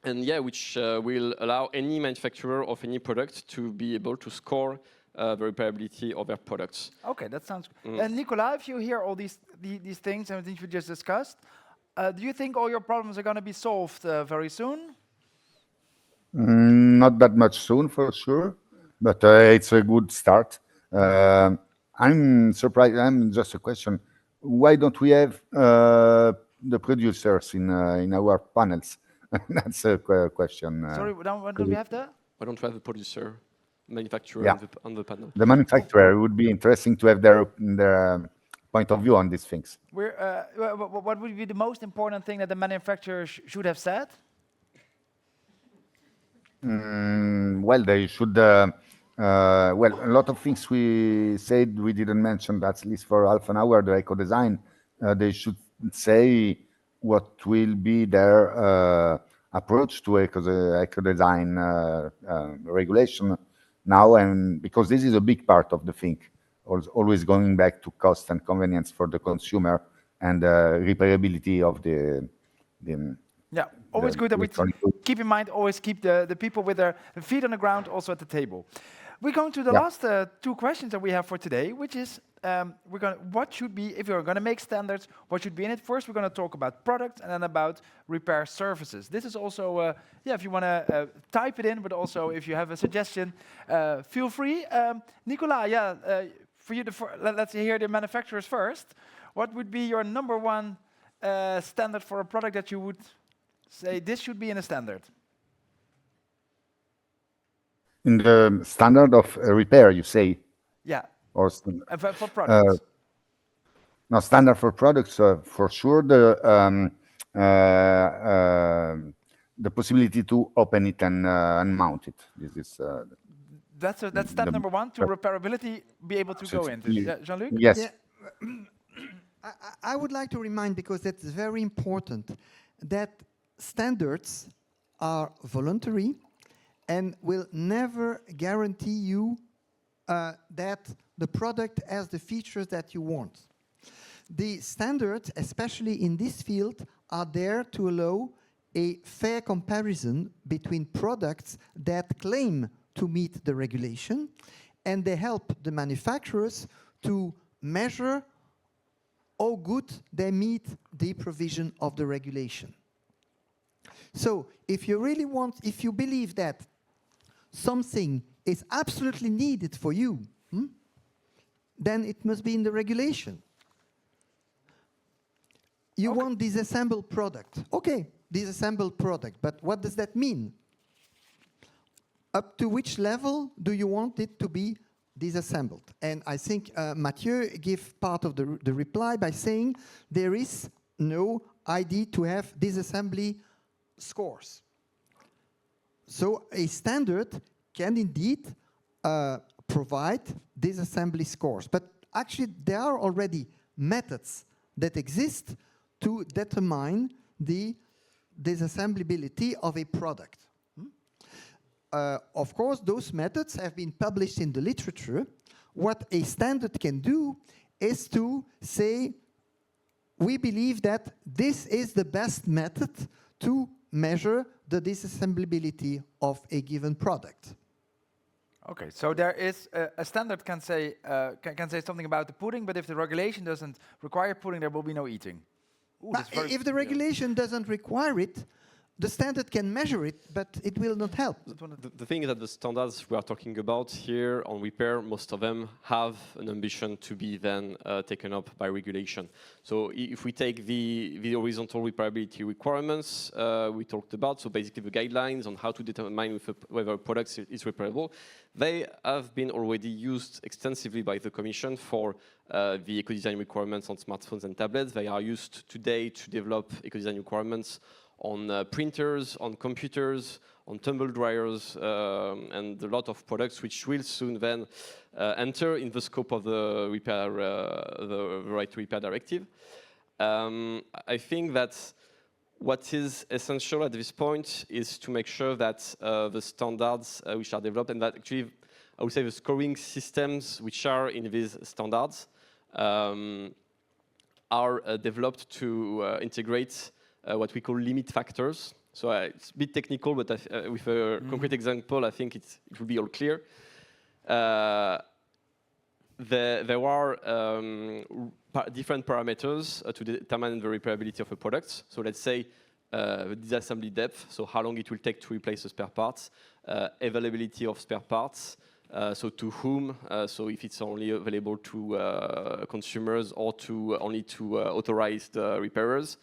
And yeah, which will allow any manufacturer of any product to be able to score the repairability of their products. Okay, that sounds good. And Nicolas, if you hear all these things and things we just discussed, do you think all your problems are going to be solved very soon? Not that much soon, for sure, but it's a good start. I'm surprised. I'm just a question. Why don't we have the producers in our panels? That's a question. Sorry, why don't we have that? Why don't we have a producer, manufacturer on the panel? The manufacturer would be interesting to have their point of view on these things. What would be the most important thing that the manufacturer should have said? Well, they should. Well, a lot of things we said we didn't mention. At least for half an hour, the eco design. They should say what will be their approach to eco design regulation now, and because this is a big part of the thing, always going back to cost and convenience for the consumer and repairability of the yeah, always good that we keep in mind, always keep the people with their feet on the ground also at the table. We're going to the last two questions that we have for today, which is what should be, if you're going to make standards, what should be in it? First, we're going to talk about products and then about repair services. This is also, if you want to type it in, but also if you have a suggestion, feel free. Nicolas, for you, let's hear the manufacturers first. What would be your number one standard for a product that you would say this should be in a standard? In the standard of repair, you say? Yeah. Or for products? No, standard for products, for sure, the possibility to open it and mount it. This is that's step number one, to repairability, be able to go into. Jean-Luc? Yes. Yeah. I would like to remind, because that's very important, that standards are voluntary and will never guarantee you that the product has the features that you want. The standards, especially in this field, are there to allow a fair comparison between products that claim to meet the regulation, and they help the manufacturers to measure how good they meet the provision of the regulation. So if you really want, if you believe that something is absolutely needed for you, then it must be in the regulation. You want disassembled product. Okay, disassembled product, but what does that mean? Up to which level do you want it to be disassembled? And I think Mathieu gave part of the reply by saying there is no idea to have disassembly scores. So a standard can indeed provide disassembly scores. But actually, there are already methods that exist to determine the disassemblability of a product. Of course, those methods have been published in the literature. What a standard can do is to say, we believe that this is the best method to measure the disassemblability of a given product. Okay, so there is a standard can say something about the pudding, but if the regulation doesn't require pudding, there will be no eating. Ooh, If the regulation doesn't require it, the standard can measure it, but it will not help. The thing is that the standards we are talking about here on repair, most of them have an ambition to be then taken up by regulation. So if we take the horizontal repairability requirements we talked about, so basically the guidelines on how to determine whether a product is repairable, they have been already used extensively by the Commission for the eco-design requirements on smartphones and tablets. They are used today to develop eco-design requirements on printers, on computers, on tumble dryers, and a lot of products which will soon then enter in the scope of the repair, the Right to Repair Directive. I think that what is essential at this point is to make sure that the standards which are developed, and that actually, I would say the scoring systems which are in these standards are developed to integrate what we call limit factors. So it's a bit technical, but with a concrete example, I think it will be all clear. There are different parameters to determine the repairability of a product. So let's say the disassembly depth, so how long it will take to replace the spare parts, availability of spare parts, so to whom, so if it's only available to consumers or only to authorized repairers.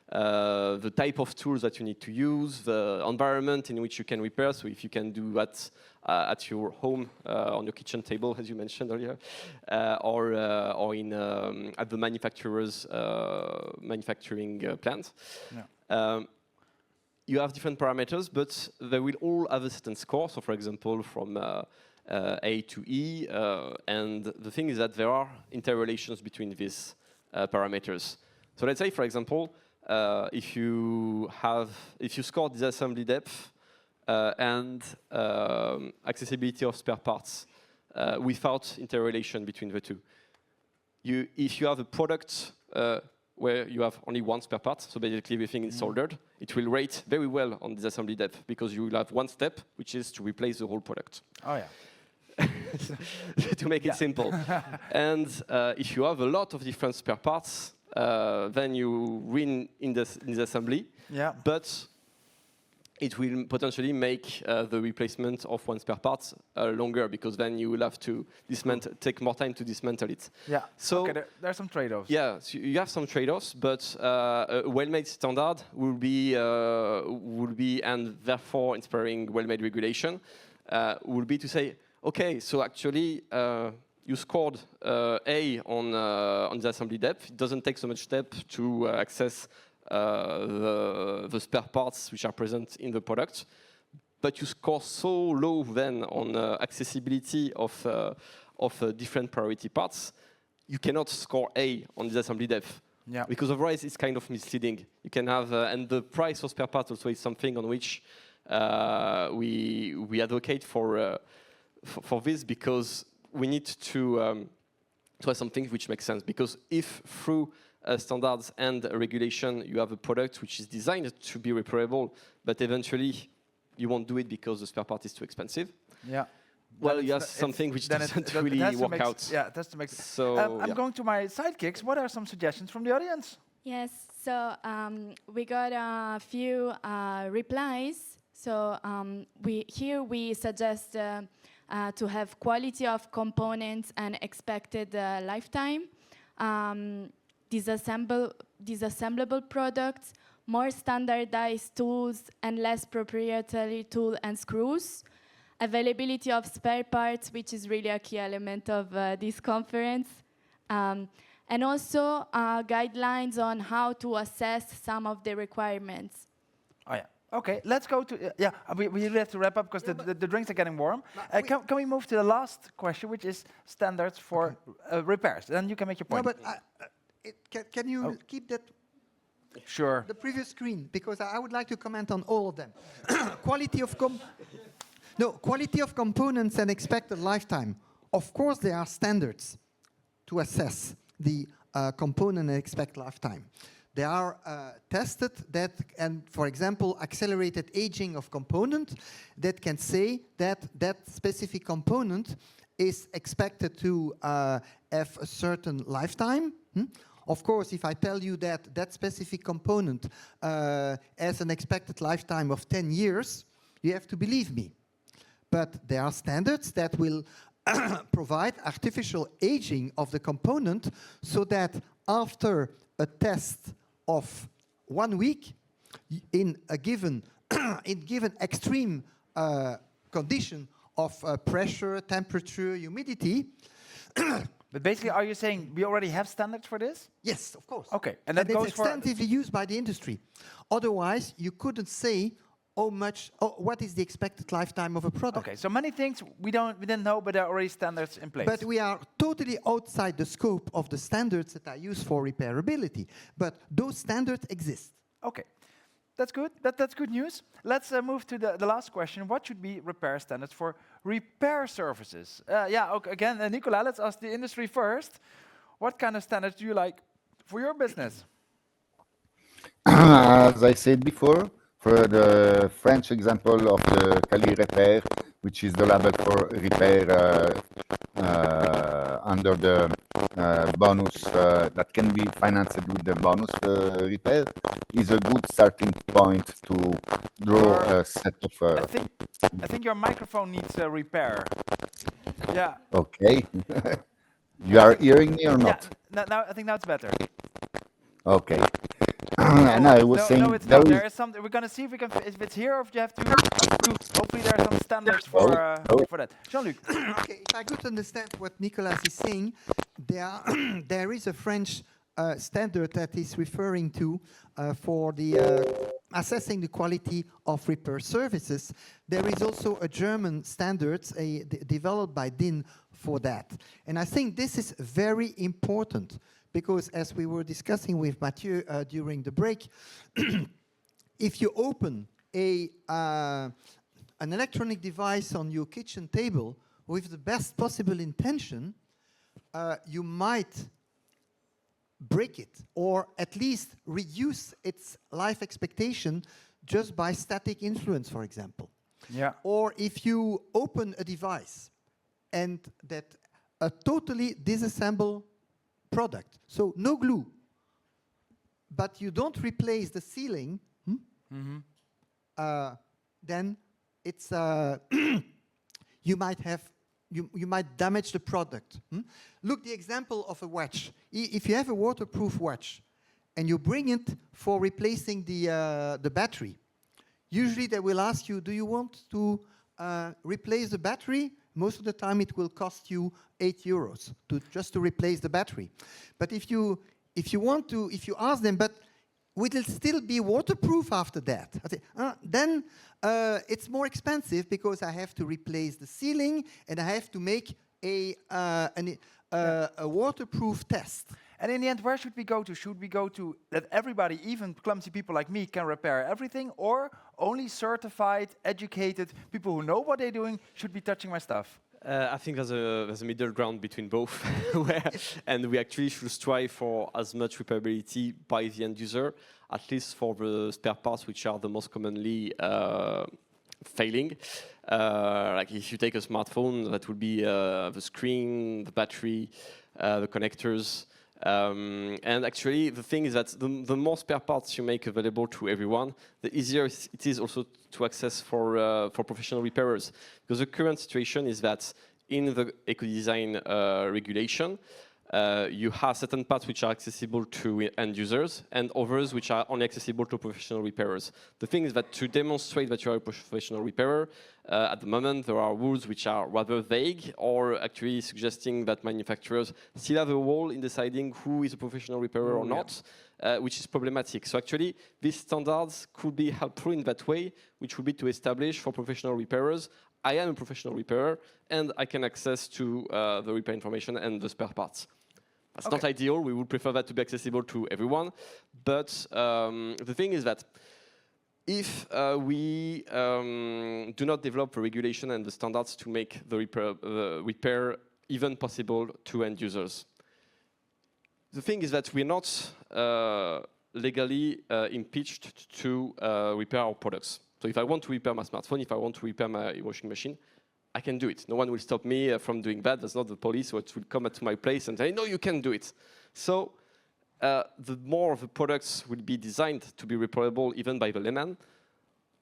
The type of tools that you need to use, the environment in which you can repair, so if you can do that at your home, on your kitchen table, as you mentioned earlier, or at the manufacturer's manufacturing plant. Yeah. You have different parameters, but they will all have a certain score. So, for example, from A to E, and the thing is that there are interrelations between these parameters. So let's say, for example, if you score disassembly depth and accessibility of spare parts without interrelation between the two, if you have a product where you have only one spare part, so basically everything is soldered, it will rate very well on disassembly depth because you will have one step, which is to replace the whole product. Oh yeah. To make it simple. And if you have a lot of different spare parts, then you win in this assembly, but it will potentially make the replacement of one spare part longer because then you will have to take more time to dismantle it. Yeah. So okay, there are some trade-offs. Yeah, so you have some trade-offs, but a well-made standard will be and therefore inspiring well-made regulation will be to say, okay, so actually. You scored A on the assembly depth. It doesn't take so much step to access the spare parts which are present in the product, but you score so low then on accessibility of different priority parts, you cannot score A on the assembly depth. Yeah. Because otherwise it's kind of misleading. You can have, and the price of spare parts also is something on which we advocate for this because we need to have something which makes sense. Because if through standards and regulation you have a product which is designed to be repairable, but eventually you won't do it because the spare part is too expensive. Yeah. Well, you have something which doesn't really work out. Yeah, it has to make sense. So, I'm going to my sidekicks. What are some suggestions from the audience? Yes, so we got a few replies. So we suggest to have quality of components and expected lifetime, disassemblable products, more standardized tools and less proprietary tool and screws, availability of spare parts, which is really a key element of this conference, and also guidelines on how to assess some of the requirements. Oh, yeah. Okay, let's go to, we really have to wrap up because the drinks are getting warm. Can we move to the last question, which is standards for repairs? Then you can make your point. No, but can you keep that? Sure. The previous screen, because I would like to comment on all of them. Quality of components and expected lifetime. Of course, there are standards to assess the component and expected lifetime. They are tested and for example, accelerated aging of component that can say that specific component is expected to have a certain lifetime. Of course, if I tell you that that specific component has an expected lifetime of 10 years, you have to believe me. But there are standards that will provide artificial aging of the component so that after a test of 1 week, in a given extreme condition of pressure, temperature, humidity. But basically, are you saying we already have standards for this? Yes, of course. Okay, and And that goes it's for extensively used by the industry. Otherwise, you couldn't say what is the expected lifetime of a product. Okay, so many things we didn't know, but there are already standards in place. But we are totally outside the scope of the standards that are used for repairability. But those standards exist. Okay, that's good. That's good news. Let's move to the last question. What should be repair standards for repair services? Okay, again, Nicolas, let's ask the industry first. What kind of standards do you like for your business? As I said before, for the French example of the Cali Repair, which is the label for repair under the bonus that can be financed with the bonus repair, is a good starting point to draw a set of... I think your microphone needs a repair. Yeah. Okay. You are hearing me or not? Yeah, now I think now it's better. Okay. And I was saying... No, it's not. There is something. We're going to see if it's here or if you have to... Hopefully there are some standards for that. Jean-Luc. Okay, if I could understand what Nicolas is saying, there is a French standard that is referring to for the assessing the quality of repair services. There is also a German standard developed by DIN for that. And I think this is very important because as we were discussing with Mathieu during the break, if you open an electronic device on your kitchen table with the best possible intention, you might break it or at least reduce its life expectation just by static influence, for example. Yeah. Or if you open a device and that a totally disassemble product, so no glue, but you don't replace the sealing, then it's you might damage the product. Look, the example of a watch. If you have a waterproof watch and you bring it for replacing the battery, usually they will ask you, do you want to replace the battery? Most of the time it will cost you €8 just to replace the battery. But if you ask them, but will it still be waterproof after that? I say, then it's more expensive because I have to replace the sealing and I have to make a waterproof test. And in the end, where should we go to? Should we go to that everybody, even clumsy people like me, can repair everything, or only certified, educated people who know what they're doing should be touching my stuff? I think there's a middle ground between both, and we actually should strive for as much repairability by the end user, at least for the spare parts which are the most commonly failing. Like if you take a smartphone, that would be the screen, the battery, the connectors. And actually, the thing is that the more spare parts you make available to everyone, the easier it is also to access for professional repairers. Because the current situation is that in the eco-design regulation, you have certain parts which are accessible to end users and others which are only accessible to professional repairers. The thing is that to demonstrate that you are a professional repairer, at the moment there are rules which are rather vague or actually suggesting that manufacturers still have a role in deciding who is a professional repairer or not, which is problematic. So actually these standards could be helpful in that way, which would be to establish for professional repairers, I am a professional repairer and I can access to the repair information and the spare parts. That's not ideal. We would prefer that to be accessible to everyone. But the thing is that if we do not develop the regulation and the standards to make the repair even possible to end users, the thing is that we're not legally impeached to repair our products. So if I want to repair my smartphone, if I want to repair my washing machine, I can do it. No one will stop me from doing that. That's not the police which will come to my place and say, no, you can't do it. So the more the products will be designed to be repairable even by the layman.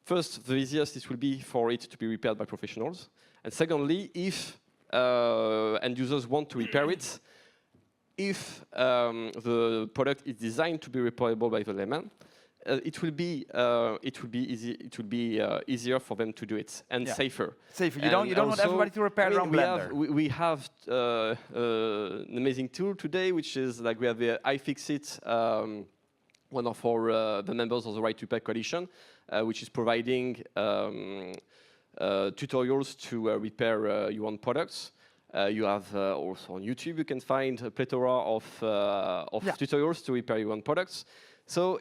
First, the easiest it will be for it to be repaired by professionals. And secondly, if end users want to repair it, if the product is designed to be repairable by the layman, it will be easier for them to do it and safer. Safer. You don't want everybody to repair their own blender. We have an amazing tool today, which is like we have the iFixit, one of our the members of the Right to Repair Coalition, which is providing tutorials to repair your own products. You have also on YouTube, you can find a plethora of tutorials to repair your own products. So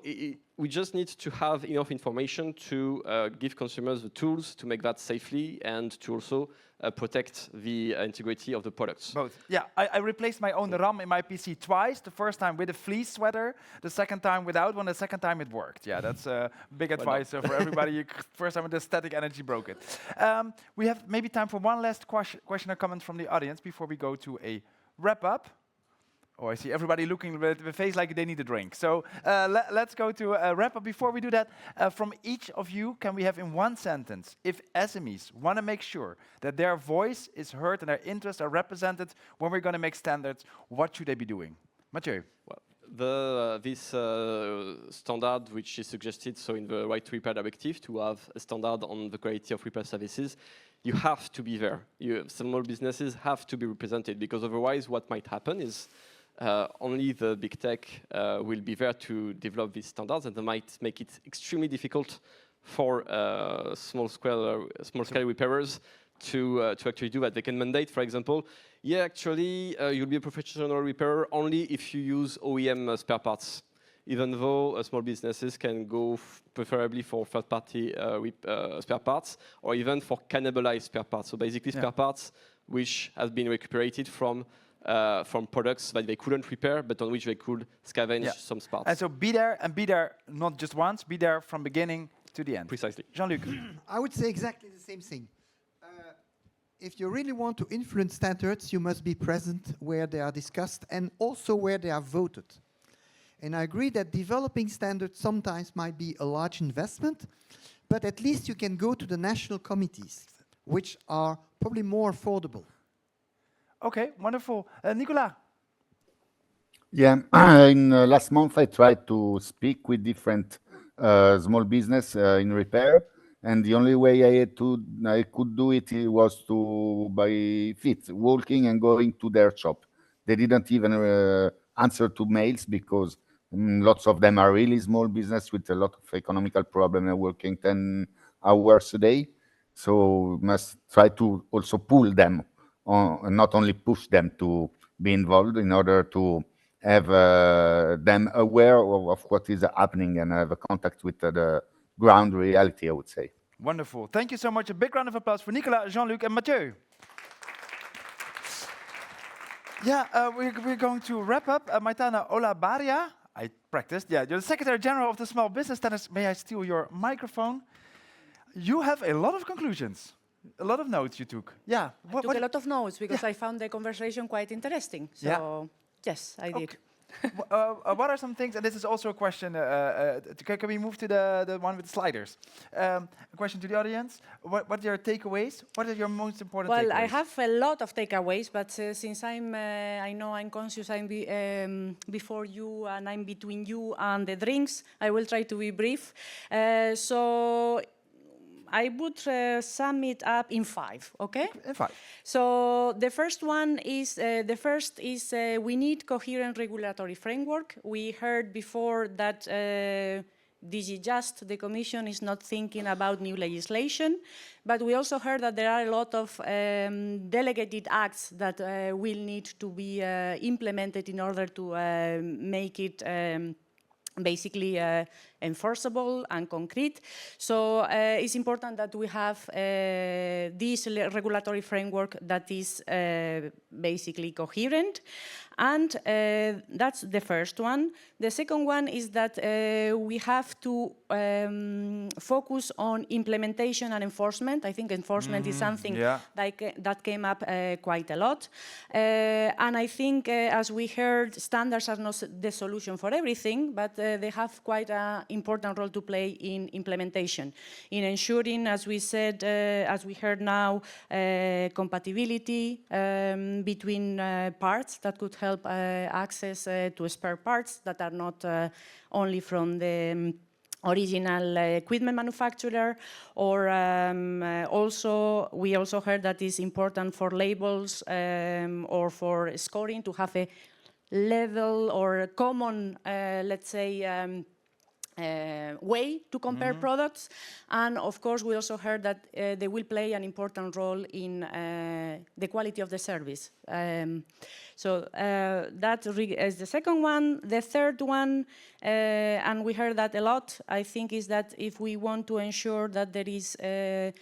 we just need to have enough information to give consumers the tools to make that safely and to also protect the integrity of the products. Both. Yeah, I replaced my own RAM in my PC twice. The first time with a fleece sweater, the second time without one, the second time it worked. Yeah, that's big advice for everybody. First time with the static energy broke it. We have maybe time for one last question or comment from the audience before we go to a wrap-up. Oh, I see everybody looking with the face like they need a drink. So let's go to a wrap-up. Before we do that, from each of you, can we have in one sentence, if SMEs want to make sure that their voice is heard and their interests are represented when we're going to make standards, what should they be doing? Mathieu. Well, this standard, which is suggested, so in the Right to Repair Directive, to have a standard on the quality of repair services, you have to be there. Small businesses have to be represented, because otherwise what might happen is only the big tech will be there to develop these standards, and they might make it extremely difficult for small-scale repairers to actually do that. They can mandate, for example, actually, you'll be a professional repairer only if you use OEM spare parts, even though small businesses can go preferably for third-party spare parts, or even for cannibalized spare parts. So basically, spare parts which have been recuperated from products that they couldn't repair, but on which they could scavenge some parts. And so be there not just once, be there from beginning to the end. Precisely. Jean-Luc. I would say exactly the same thing. If you really want to influence standards, you must be present where they are discussed and also where they are voted. And I agree that developing standards sometimes might be a large investment, but at least you can go to the national committees, which are probably more affordable. Okay, wonderful. Nicolas. Yeah, in last month I tried to speak with different small business in repair, and the only way I could do it was by feet, walking and going to their shop. They didn't even answer to mails, because lots of them are really small business with a lot of economical problem and working 10 hours a day. So must try to also pull them on, not only push them to be involved, in order to have them aware of what is happening and have a contact with the ground reality, I would say. Wonderful. Thank you so much. A big round of applause for Nicolas, Jean-Luc, and Mathieu. We're going to wrap up. Maitane, OLABARRIA. I practiced. Yeah, you're the Secretary General of the Small Business Standards. May I steal your microphone? You have a lot of conclusions, a lot of notes you took. Yeah. I took a lot of notes because I found the conversation quite interesting. So, yes, I did. What are some things, and this is also a question, can we move to the one with the sliders? A question to the audience, what are your takeaways? What are your most important takeaways? Well, I have a lot of takeaways, but since I know I'm conscious I'm before you and I'm between you and the drinks, I will try to be brief. So I would sum it up in 5, okay? In 5. So the first one is, we need coherent regulatory framework. We heard before that DG Just, the Commission, is not thinking about new legislation, but we also heard that there are a lot of delegated acts that will need to be implemented in order to make it basically enforceable and concrete. So it's important that we have this regulatory framework that is basically coherent. And that's the first one. The second one is that we have to focus on implementation and enforcement. I think enforcement is something that came up quite a lot. And I think, as we heard, standards are not the solution for everything, but they have quite an important role to play in implementation, in ensuring, as we said, as we heard now, compatibility between parts that could help access to spare parts that are not only from the original equipment manufacturer, or we also heard that it's important for labels or for scoring to have a level or a common, let's say, way to compare products. And of course, we also heard that they will play an important role in the quality of the service. So that is the second one. The third one, and we heard that a lot, I think, is that if we want to ensure that there is a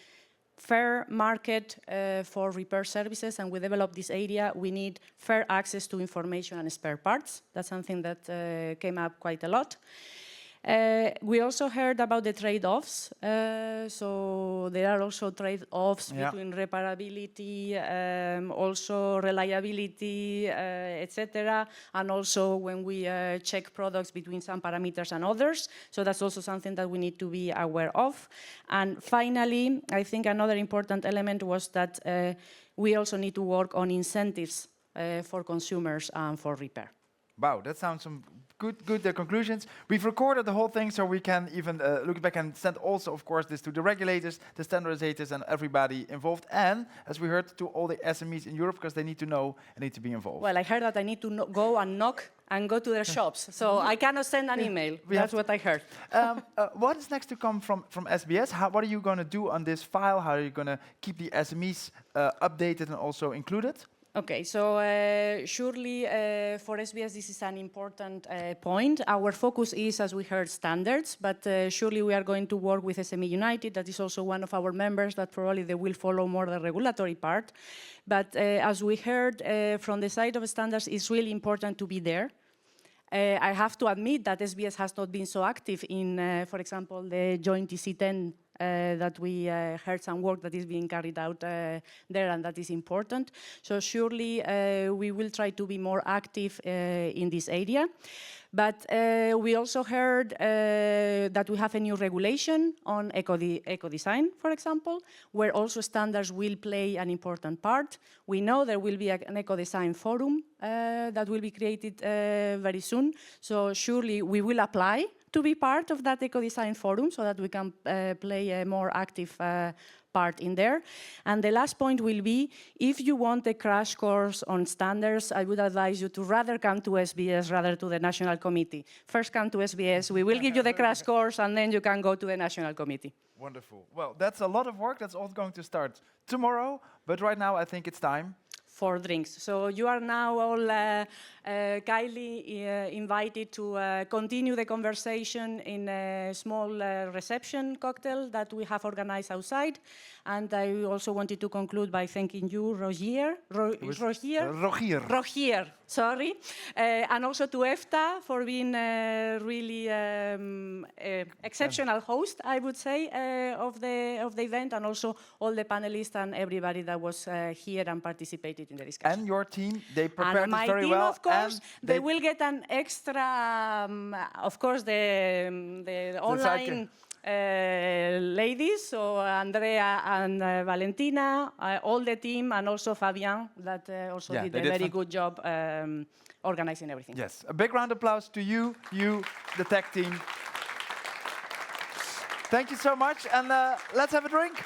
fair market for repair services, and we develop this area, we need fair access to information and spare parts. That's something that came up quite a lot. We also heard about the trade-offs. So there are also trade-offs between repairability, also reliability, etc. And also when we check products between some parameters and others. So that's also something that we need to be aware of. And finally, I think another important element was that we also need to work on incentives for consumers and for repair. Wow, that sounds some good conclusions. We've recorded the whole thing, so we can even look back and send also, of course, this to the regulators, the standardizators, and everybody involved. And, as we heard, to all the SMEs in Europe, because they need to know and need to be involved. Well, I heard that I need to go and knock and go to their shops. So I cannot send an email. That's what I heard. What is next to come from SBS? What are you going to do on this file? How are you going to keep the SMEs updated and also included? Okay, so surely for SBS this is an important point. Our focus is, as we heard, standards, but surely we are going to work with SME United. That is also one of our members that probably they will follow more the regulatory part. But as we heard from the side of standards, it's really important to be there. I have to admit that SBS has not been so active in, for example, the joint TC10 that we heard some work that is being carried out there, and that is important. So surely we will try to be more active in this area. But we also heard that we have a new regulation on eco-design, for example, where also standards will play an important part. We know there will be an eco-design forum that will be created very soon. So surely we will apply to be part of that eco-design forum so that we can play a more active part in there. And the last point will be, if you want a crash course on standards, I would advise you to rather come to SBS rather to the National Committee. First come to SBS, we will give you the crash course, and then you can go to the National Committee. Wonderful. Well, that's a lot of work. That's all going to start tomorrow. But right now, I think it's time for drinks. So you are now all kindly invited to continue the conversation in a small reception cocktail that we have organized outside. And I also wanted to conclude by thanking you, Rogier. Rogier, sorry. And also to EFTA for being a really exceptional host, I would say, of the event, and also all the panelists and everybody that was here and participated in the discussion. And your team, they prepared it very well. And my team, of course, they will get an extra, of course, the online ladies, so Andrea and Valentina, all the team, and also Fabian, that also did a very good job organizing everything. Yes, a big round of applause to you, the tech team. Thank you so much, and let's have a drink.